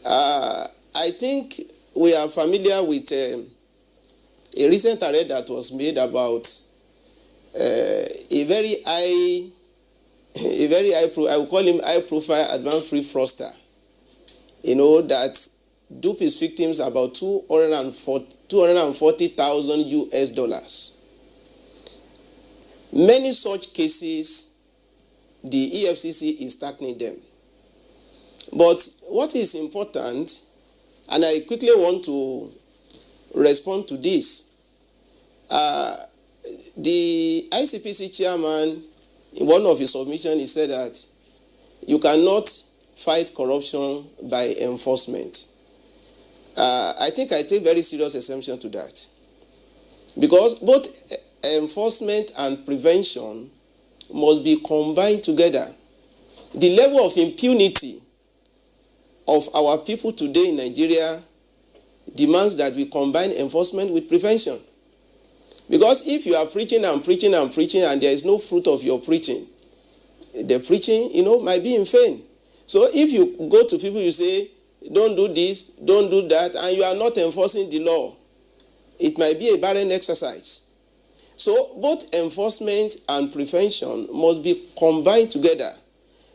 I think we are familiar with a recent arrest that was made about a very high, I would call him high-profile advanced free fraudster. You know, that duped his victims about $240,000 US. Many such cases, the EFCC is tackling them. But what is important, and I quickly want to respond to this, the ICPC chairman, in one of his submissions, he said that you cannot fight corruption by enforcement. I think I take very serious exception to that. Because both enforcement and prevention must be combined together. The level of impunity of our people today in Nigeria demands that we combine enforcement with prevention. Because if you are preaching and preaching and preaching and there is no fruit of your preaching, the preaching, might be in vain. So if you go to people, you say, don't do this, don't do that, and you are not enforcing the law, it might be a barren exercise. So both enforcement and prevention must be combined together.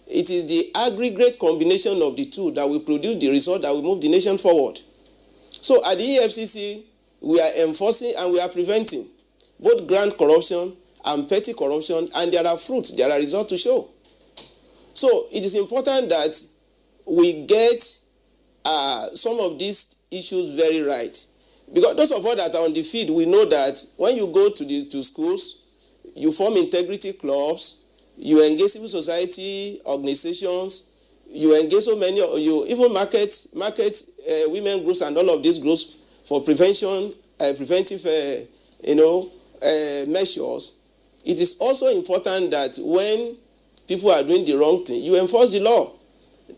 It is the aggregate combination of the two that will produce the result that will move the nation forward. So at the EFCC, we are enforcing and we are preventing both grand corruption and petty corruption, and there are fruits, there are results to show. So it is important that we get some of these issues very right. Because those of us that are on the field, we know that when you go to schools, you form integrity clubs, you engage civil society organizations, you engage so many, you even market women groups and all of these groups for preventive measures. It is also important that when people are doing the wrong thing, you enforce the law.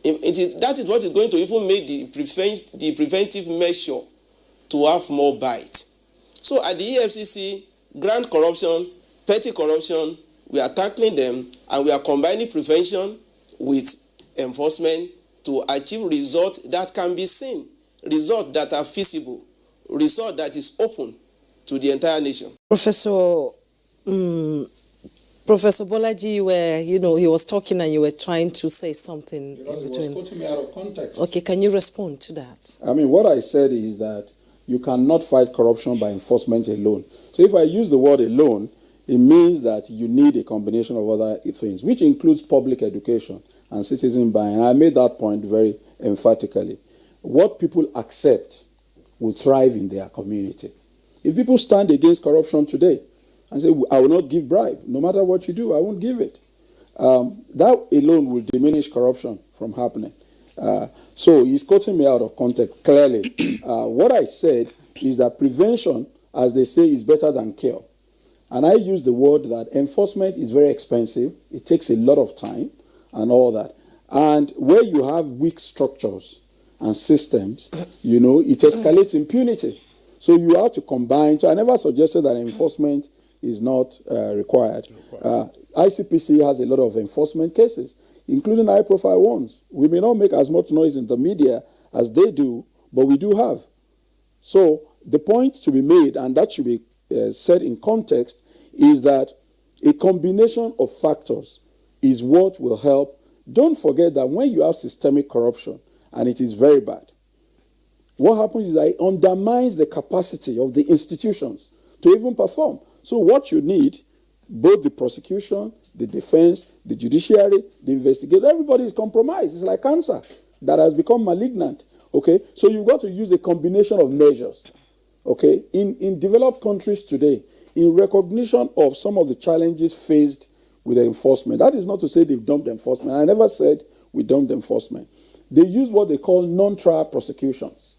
That is what is going to even make the preventive measure to have more bite. So at the EFCC, grand corruption, petty corruption, we are tackling them and we are combining prevention with enforcement to achieve results that can be seen, results that are feasible, results that is open to the entire nation. Professor Bolaji, he was talking and you were trying to say something. Because it was quoting me out of context. Okay, can you respond to that? I mean, what I said is that you cannot fight corruption by enforcement alone. So if I use the word alone, it means that you need a combination of other things, which includes public education and citizen buy-in. And I made that point very emphatically. What people accept will thrive in their community. If people stand against corruption today and say, I will not give bribe, no matter what you do, I won't give it, that alone will diminish corruption from happening. So he's quoting me out of context clearly. What I said is that prevention, as they say, is better than cure. And I use the word that enforcement is very expensive. It takes a lot of time and all that. And where you have weak structures and systems, it escalates impunity. So you have to combine. So I never suggested that enforcement is not required. ICPC has a lot of enforcement cases, including high-profile ones. We may not make as much noise in the media as they do, but we do have. So the point to be made, and that should be said in context, is that a combination of factors is what will help. Don't forget that when you have systemic corruption, and it is very bad, what happens is that it undermines the capacity of the institutions to even perform. So what you need, both the prosecution, the defense, the judiciary, the investigator. Everybody is compromised. It's like cancer that has become malignant. Okay, so you've got to use a combination of measures. Okay, in developed countries today, in recognition of some of the challenges faced with the enforcement, that is not to say they've dumped enforcement. I never said we dumped enforcement. They use what they call non-trial prosecutions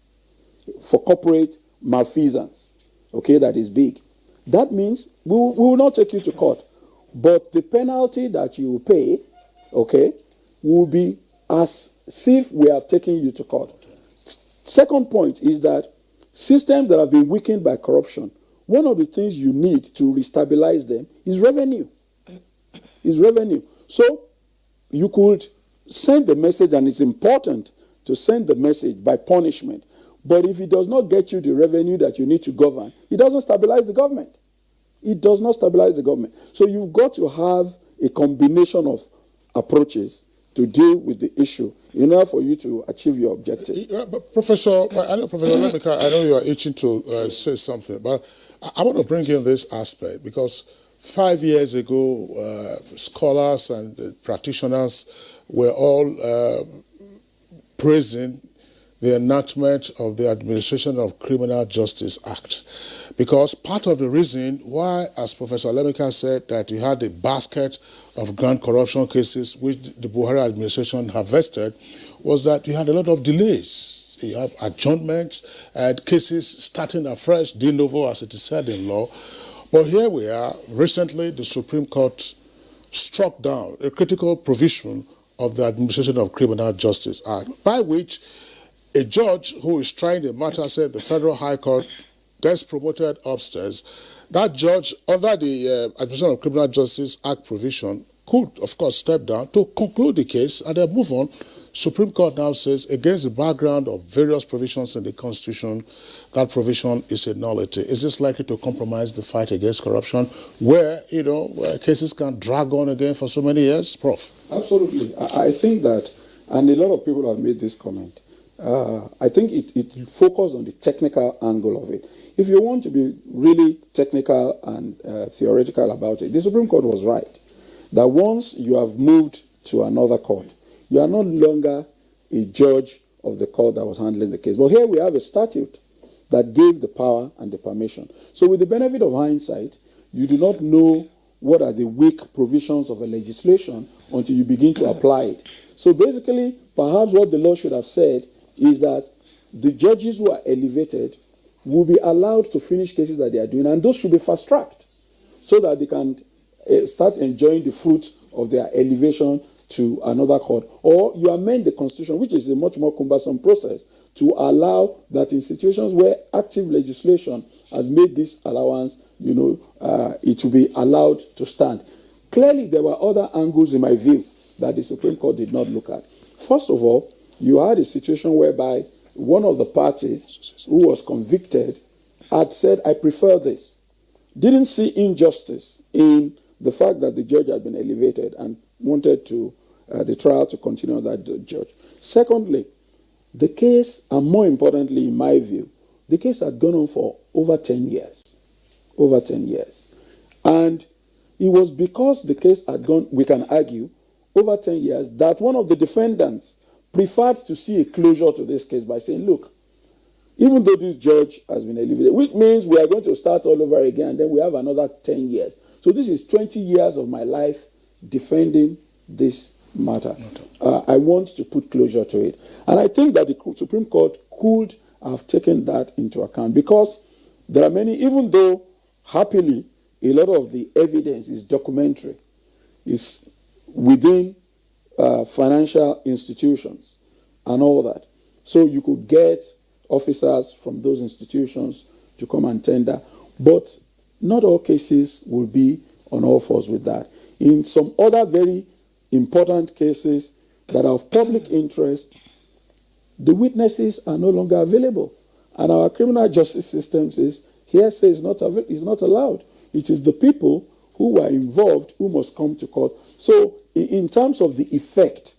for corporate malfeasance. Okay, that is big. That means we will not take you to court, but the penalty that you will pay, okay, will be as if we have taken you to court. Second point is that systems that have been weakened by corruption, one of the things you need to restabilize them is revenue. So you could send the message, and it's important to send the message by punishment. But if it does not get you the revenue that you need to govern, it doesn't stabilize the government. It does not stabilize the government. So you've got to have a combination of approaches to deal with the issue in order for you to achieve your objective. But Professor Lemeka, I know you are itching to say something, but I want to bring in this aspect because 5 years ago, scholars and practitioners were all praising the enactment of the Administration of Criminal Justice Act. Because part of the reason why, as Professor Lemeka said, that we had a basket of grand corruption cases which the Buhari administration harvested was that we had a lot of delays. You have adjournments and cases starting afresh, de novo, as it is said in law. But here we are. Recently, the Supreme Court struck down a critical provision of the Administration of Criminal Justice Act, by which a judge who is trying the matter said the Federal High Court gets promoted upstairs. That judge, under the Administration of Criminal Justice Act provision, could, of course, step down to conclude the case and then move on. Supreme Court now says, against the background of various provisions in the Constitution, that provision is a nullity. Is this likely to compromise the fight against corruption, where, where cases can drag on again for so many years, Prof? Absolutely. I think that, and a lot of people have made this comment, I think it focused on the technical angle of it. If you want to be really technical and theoretical about it, the Supreme Court was right, that once you have moved to another court, you are no longer a judge of the court that was handling the case. But here we have a statute that gave the power and the permission. So with the benefit of hindsight, you do not know what are the weak provisions of a legislation until you begin to apply it. So basically, perhaps what the law should have said is that the judges who are elevated will be allowed to finish cases that they are doing, and those should be fast-tracked so that they can start enjoying the fruits of their elevation to another court. Or you amend the Constitution, which is a much more cumbersome process, to allow that in situations where active legislation has made this allowance, it will be allowed to stand. Clearly, there were other angles, in my view, that the Supreme Court did not look at. First of all, you had a situation whereby one of the parties who was convicted had said, I prefer this. Didn't see injustice in the fact that the judge had been elevated and wanted the trial to continue on that judge. Secondly, the case, and more importantly, in my view, the case had gone on for over 10 years. Over 10 years. And it was because the case had gone, we can argue, over 10 years, that one of the defendants preferred to see a closure to this case by saying, look, even though this judge has been elevated, which means we are going to start all over again, then we have another 10 years. So this is 20 years of my life defending this matter. I want to put closure to it. And I think that the Supreme Court could have taken that into account, because there are many, even though happily a lot of the evidence is documentary, is within financial institutions and all that. So you could get officers from those institutions to come and tender. But not all cases will be on all fours with that. In some other very important cases that are of public interest, the witnesses are no longer available. And our criminal justice system says hearsay is not allowed. It is the people who are involved who must come to court. So in terms of the effect,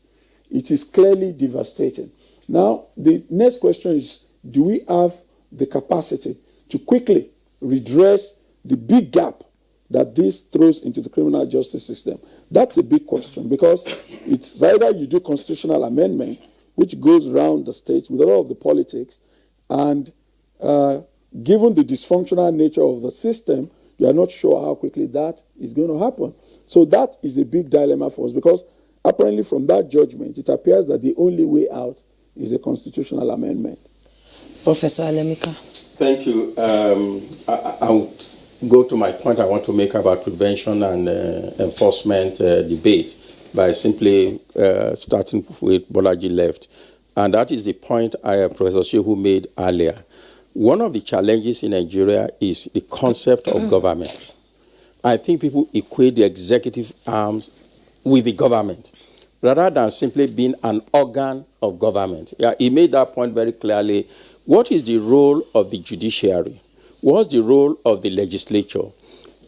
it is clearly devastating. Now, the next question is, do we have the capacity to quickly redress the big gap that this throws into the criminal justice system? That's a big question, because it's either you do constitutional amendment, which goes around the states with a lot of the politics, and given the dysfunctional nature of the system, you are not sure how quickly that is going to happen. So that is a big dilemma for us, because apparently from that judgment, it appears that the only way out is a constitutional amendment. Professor Alemika. Thank you. I'll go to my point I want to make about prevention and enforcement debate by simply starting with Bolaji left. And that is the point Professor Shehu made earlier. One of the challenges in Nigeria is the concept of government. I think people equate the executive arms with the government, rather than simply being an organ of government. Yeah, he made that point very clearly. What is the role of the judiciary? What's the role of the legislature?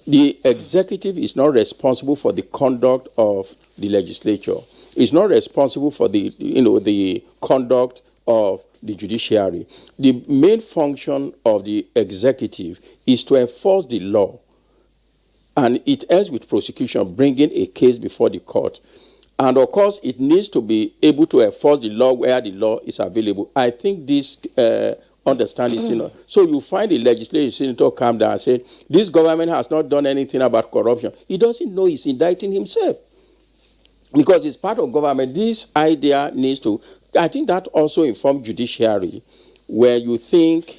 The executive is not responsible for the conduct of the legislature. It's not responsible for the conduct of the judiciary. The main function of the executive is to enforce the law. And it ends with prosecution, bringing a case before the court. And of course, it needs to be able to enforce the law where the law is available. I think this understanding is still not. So you find the legislative senator come down and say, this government has not done anything about corruption. He doesn't know he's indicting himself. Because it's part of government. This idea needs to, I think that also informs judiciary, where you think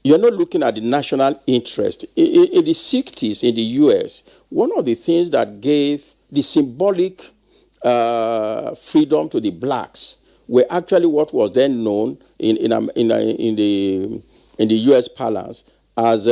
you're not looking at the national interest. In the 60s in the US, one of the things that gave the symbolic freedom to the blacks were actually what was then known in the US parlance as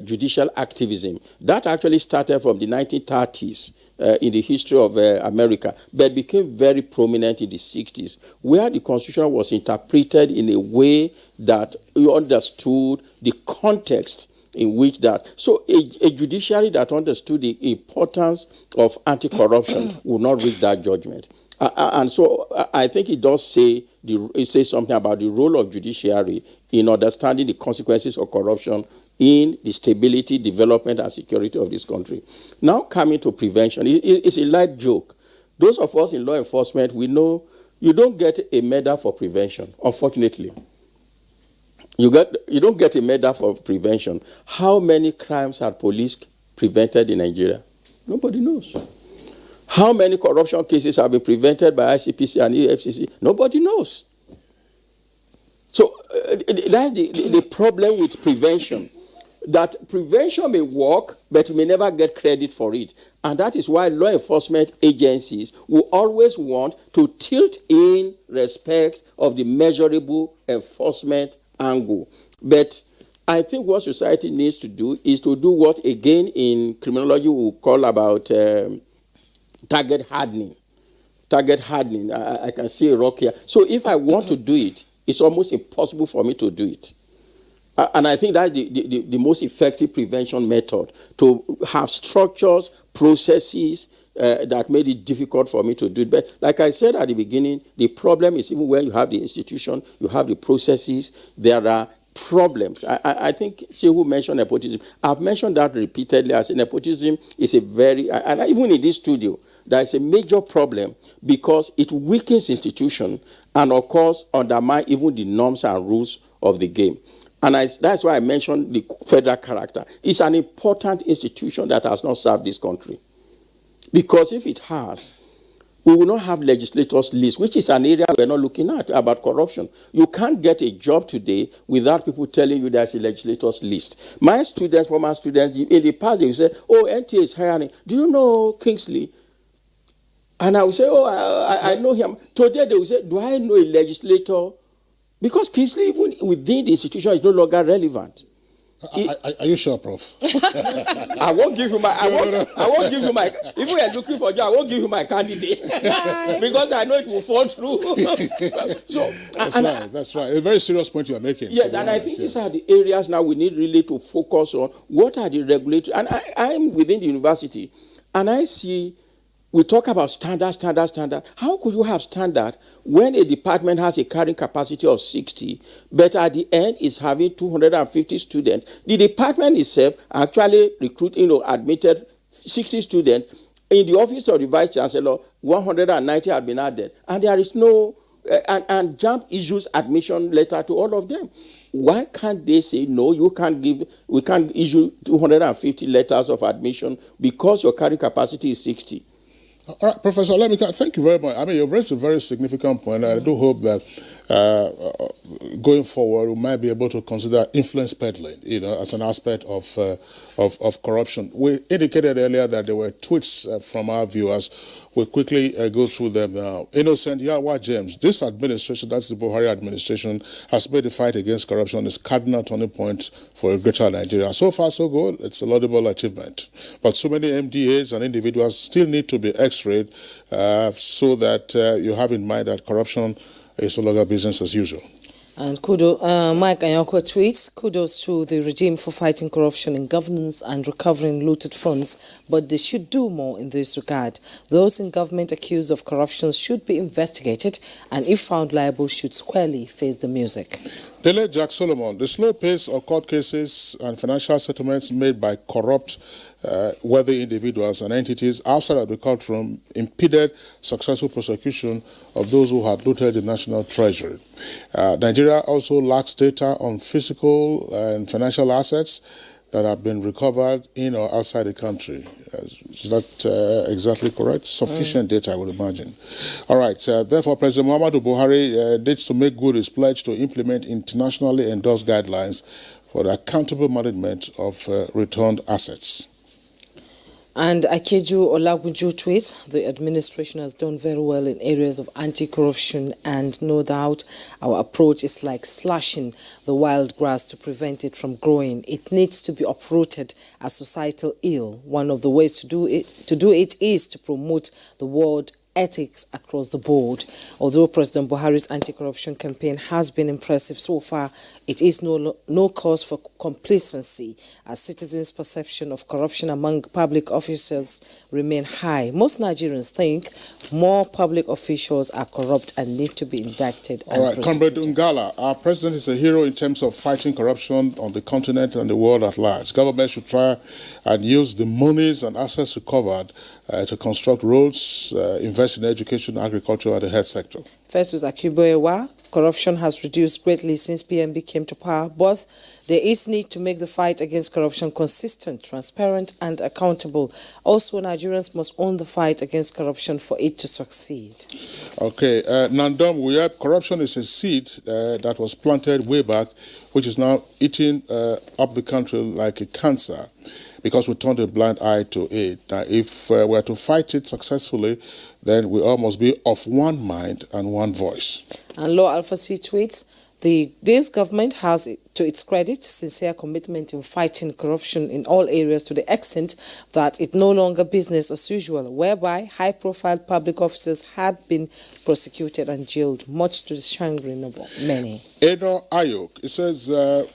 judicial activism. That actually started from the 1930s in the history of America, but became very prominent in the 60s, where the Constitution was interpreted in a way that you understood the context in which that. So a judiciary that understood the importance of anti-corruption would not reach that judgment. And so I think it does say, it says something about the role of judiciary in understanding the consequences of corruption in the stability, development, and security of this country. Now coming to prevention, it's a light joke. Those of us in law enforcement, we know you don't get a medal for prevention, unfortunately. You don't get a medal for prevention. How many crimes have police prevented in Nigeria? Nobody knows. How many corruption cases have been prevented by ICPC and EFCC? Nobody knows. So that's the problem with prevention. That prevention may work, but you may never get credit for it. And that is why law enforcement agencies will always want to tilt in respect of the measurable enforcement angle. But I think what society needs to do is to do what, again, in criminology we call about target hardening. Target hardening. I can see a rock here. So if I want to do it, it's almost impossible for me to do it. And I think that's the most effective prevention method, to have structures, processes that made it difficult for me to do it. But like I said at the beginning, the problem is even when you have the institution, you have the processes, there are problems. I think Shehu mentioned nepotism. I've mentioned that repeatedly. I say nepotism is a very, and even in this studio, there is a major problem because it weakens institution and, of course, undermines even the norms and rules of the game. And that's why I mentioned the federal character. It's an important institution that has not served this country. Because if it has, we will not have legislators' list, which is an area we're not looking at about corruption. You can't get a job today without people telling you there's a legislators' list. My students, former students, in the past, they will say, oh, NTA is hiring. Do you know Kingsley? And I will say, oh, I know him. Today they will say, do I know a legislator? Because Kingsley, even within the institution, is no longer relevant. Are you sure, Prof? I won't give you my. I won't give you my. If we are looking for a job, I won't give you my candidate because I know it will fall through. That's right. A very serious point you are making. Yeah, and I think these are the areas now we need really to focus on. What are the regulatory? And I'm within the university, and I see we talk about standard. How could you have standard when a department has a carrying capacity of 60, but at the end is having 250 students? The department itself actually admitted 60 students. In the office of the vice chancellor, 190 had been added, and there is no and JAMB issues admission letter to all of them. Why can't they say no? We can't issue 250 letters of admission because your carrying capacity is 60. All right, Professor, thank you very much. I mean, you've raised a very significant point. I do hope that going forward, we might be able to consider influence peddling, as an aspect of corruption. We indicated earlier that there were tweets from our viewers. We'll quickly go through them now. Innocent Yawa James, this administration, that's the Buhari administration, has made the fight against corruption its cardinal turning point for a greater Nigeria. So far, so good. It's a laudable achievement. But so many MDAs and individuals still need to be x-rayed so that you have in mind that corruption is no longer business as usual. And Mike Anyoko tweets, kudos to the regime for fighting corruption in governance and recovering looted funds, but they should do more in this regard. Those in government accused of corruption should be investigated and if found liable should squarely face the music. Dele Jack Solomon, the slow pace of court cases and financial settlements made by corrupt, wealthy individuals and entities outside of the courtroom impeded successful prosecution of those who had looted the national treasury. Nigeria also lacks data on physical and financial assets that have been recovered in or outside the country. Is that exactly correct? Sufficient data, I would imagine. All right. Therefore, President Muhammadu Buhari needs to make good his pledge to implement internationally endorsed guidelines for the accountable management of returned assets. And Akeju Olagunju tweets, the administration has done very well in areas of anti-corruption and no doubt our approach is like slashing the wild grass to prevent it from growing. It needs to be uprooted as societal ill. One of the ways to do it is to promote the word ethics across the board. Although President Buhari's anti-corruption campaign has been impressive so far, it is no cause for complacency as citizens' perception of corruption among public officers remain high. Most Nigerians think more public officials are corrupt and need to be indicted. All right, Comrade Ungala, our president is a hero in terms of fighting corruption on the continent and the world at large. Government should try and use the monies and assets recovered to construct roads, invest in education, agriculture, and the health sector. First is Akiboyewa. Corruption has reduced greatly since PMB came to power, but there is need to make the fight against corruption consistent, transparent, and accountable. Also, Nigerians must own the fight against corruption for it to succeed. Okay, Nandom, corruption is a seed that was planted way back, which is now eating up the country like a cancer, because we turned a blind eye to it. Now, if we're to fight it successfully, then we all must be of one mind and one voice. And Law Alpha C tweets, this government has, to its credit, sincere commitment in fighting corruption in all areas to the extent that it's no longer business as usual, whereby high-profile public officers had been prosecuted and jailed, much to the chagrin of many. Edo Ayok, it says,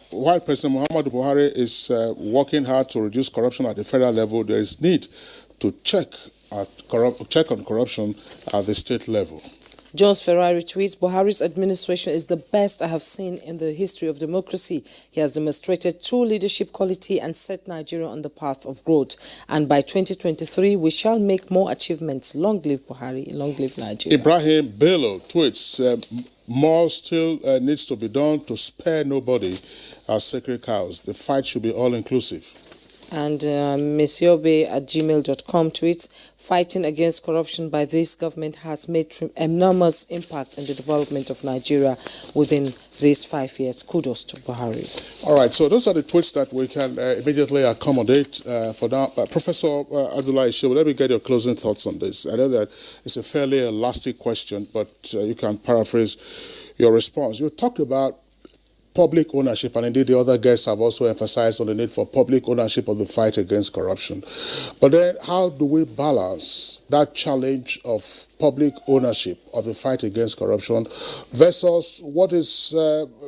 while President Muhammadu Buhari is working hard to reduce corruption at the federal level, there is need to check on corruption at the state level. Jones Ferrari tweets, Buhari's administration is the best I have seen in the history of democracy. He has demonstrated true leadership quality and set Nigeria on the path of growth. And by 2023, we shall make more achievements. Long live Buhari, long live Nigeria. Ibrahim Bello tweets, more still needs to be done to spare nobody as sacred cows. The fight should be all-inclusive. And messiobe@gmail.com tweets, fighting against corruption by this government has made enormous impact in the development of Nigeria within these 5 years. Kudos to Buhari. All right, so those are the tweets that we can immediately accommodate for now. Professor Abdullahi Shehu, let me get your closing thoughts on this. I know that it's a fairly elastic question, but you can paraphrase your response. You talked about public ownership, and indeed the other guests have also emphasized on the need for public ownership of the fight against corruption. But then how do we balance that challenge of public ownership of the fight against corruption versus what is,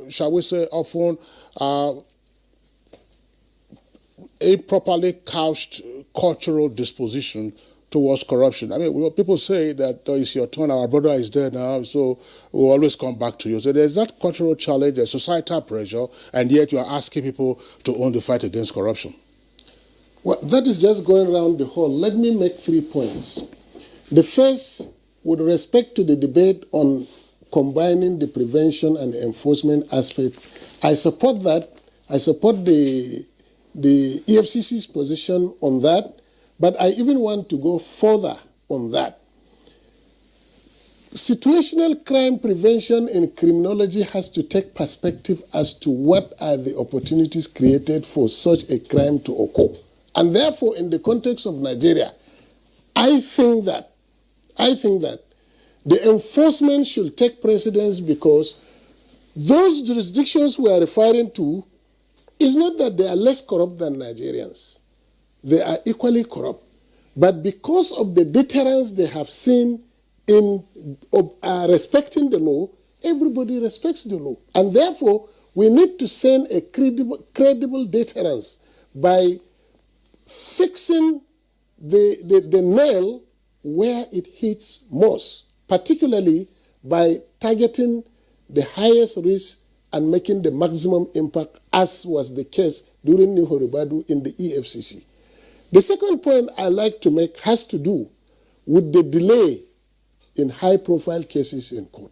shall we say, often improperly couched cultural disposition towards corruption? I mean, people say that it's your turn, our brother is there now, so we'll always come back to you. So there's that cultural challenge, there's societal pressure, and yet you are asking people to own the fight against corruption. Well, that is just going around the hall. Let me make 3 points. The first, with respect to the debate on combining the prevention and enforcement aspect, I support that. I support the EFCC's position on that, but I even want to go further on that. Situational crime prevention in criminology has to take perspective as to what are the opportunities created for such a crime to occur. And therefore, in the context of Nigeria, I think that the enforcement should take precedence, because those jurisdictions we are referring to, it's not that they are less corrupt than Nigerians. They are equally corrupt. But because of the deterrence they have seen in respecting the law, everybody respects the law. And therefore, we need to send a credible deterrence by fixing the nail where it hits most, particularly by targeting the highest risk and making the maximum impact, as was the case during New Horibadu in the EFCC. The second point I like to make has to do with the delay in high-profile cases in court.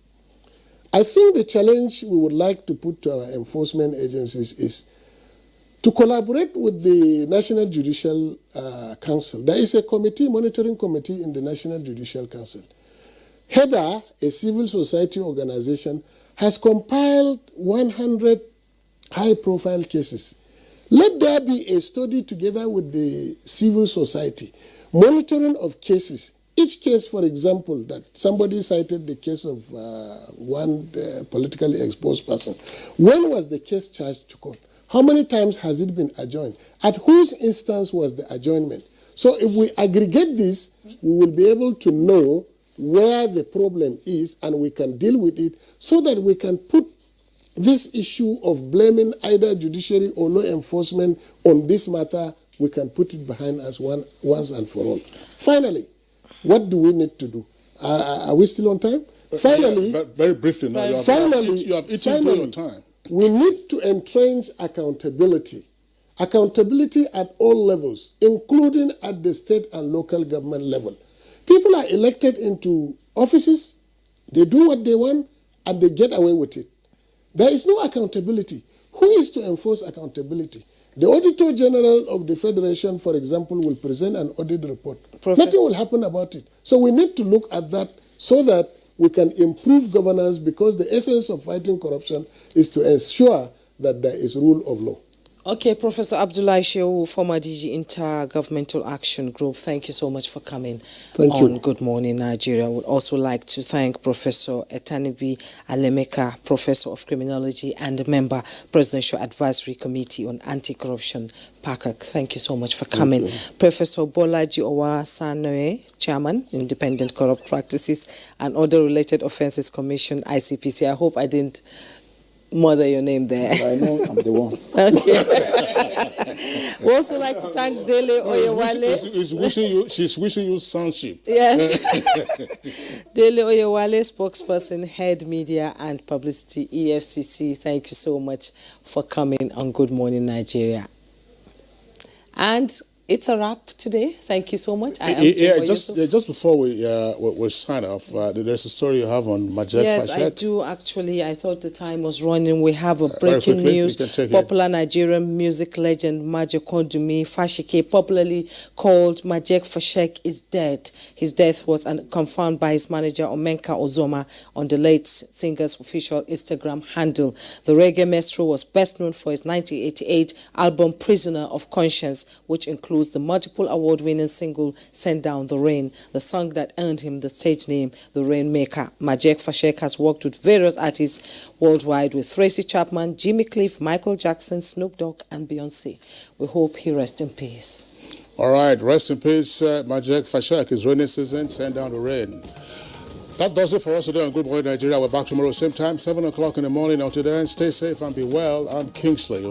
I think the challenge we would like to put to our enforcement agencies is to collaborate with the National Judicial Council. There is a committee, monitoring committee in the National Judicial Council. HEDA, a civil society organization, has compiled 100 high-profile cases. Let there be a study together with the civil society, monitoring of cases. Each case, for example, that somebody cited the case of one politically exposed person. When was the case charged to court? How many times has it been adjourned? At whose instance was the adjournment? So if we aggregate this, we will be able to know where the problem is, and we can deal with it, so that we can put this issue of blaming either judiciary or law enforcement on this matter, we can put it behind us once and for all. Finally, what do we need to do? Are we still on time? Finally, very briefly now. You have eaten through your time. We need to entrench accountability. Accountability at all levels, including at the state and local government level. People are elected into offices, they do what they want, and they get away with it. There is no accountability. Who is to enforce accountability? The Auditor General of the Federation, for example, will present an audit report. Nothing will happen about it. So we need to look at that so that we can improve governance, because the essence of fighting corruption is to ensure that there is rule of law. Okay, Professor Abdullahi Shehu, former DG Intergovernmental Action Group, thank you so much for coming on Good Morning Nigeria. I would also like to thank Professor Etanibi Alemeka, Professor of Criminology and a member, Presidential Advisory Committee on Anti-Corruption, PACAC. Thank you so much for coming. Professor Bolaji Owasanoe, Chairman, Independent Corrupt Practices and Other Related Offences Commission, ICPC. I hope I didn't murder your name there. I know I'm the one. Okay. We also like to thank Dele Oyewale. She's wishing you sonship. Yes. Dele Oyewale, spokesperson, head media and publicity, EFCC. Thank you so much for coming on Good Morning Nigeria. And it's a wrap today. Thank you so much. Just before we sign off, there's a story you have on Majek Yes, Fashet. I do actually. I thought the time was running. We have a breaking news. Popular Nigerian music legend Majek Kondumi Fashike, popularly called Majek Fashet, is dead. His death was confirmed by his manager Omenka Ozoma on the late singer's official Instagram handle. The reggae maestro was best known for his 1988 album Prisoner of Conscience, which includes the multiple award-winning single Send Down the Rain, the song that earned him the stage name The Rainmaker. Majek Fashet has worked with various artists worldwide, with Tracy Chapman, Jimmy Cliff, Michael Jackson, Snoop Dogg and Beyonce. We hope he rests in peace. All right, rest in peace, Majek Fashet. It's rainy season, send down the rain. That does it for us today on Good Morning Nigeria. We're back tomorrow, same time, 7 o'clock in the morning. Until then, stay safe and be well. I'm Kingsley.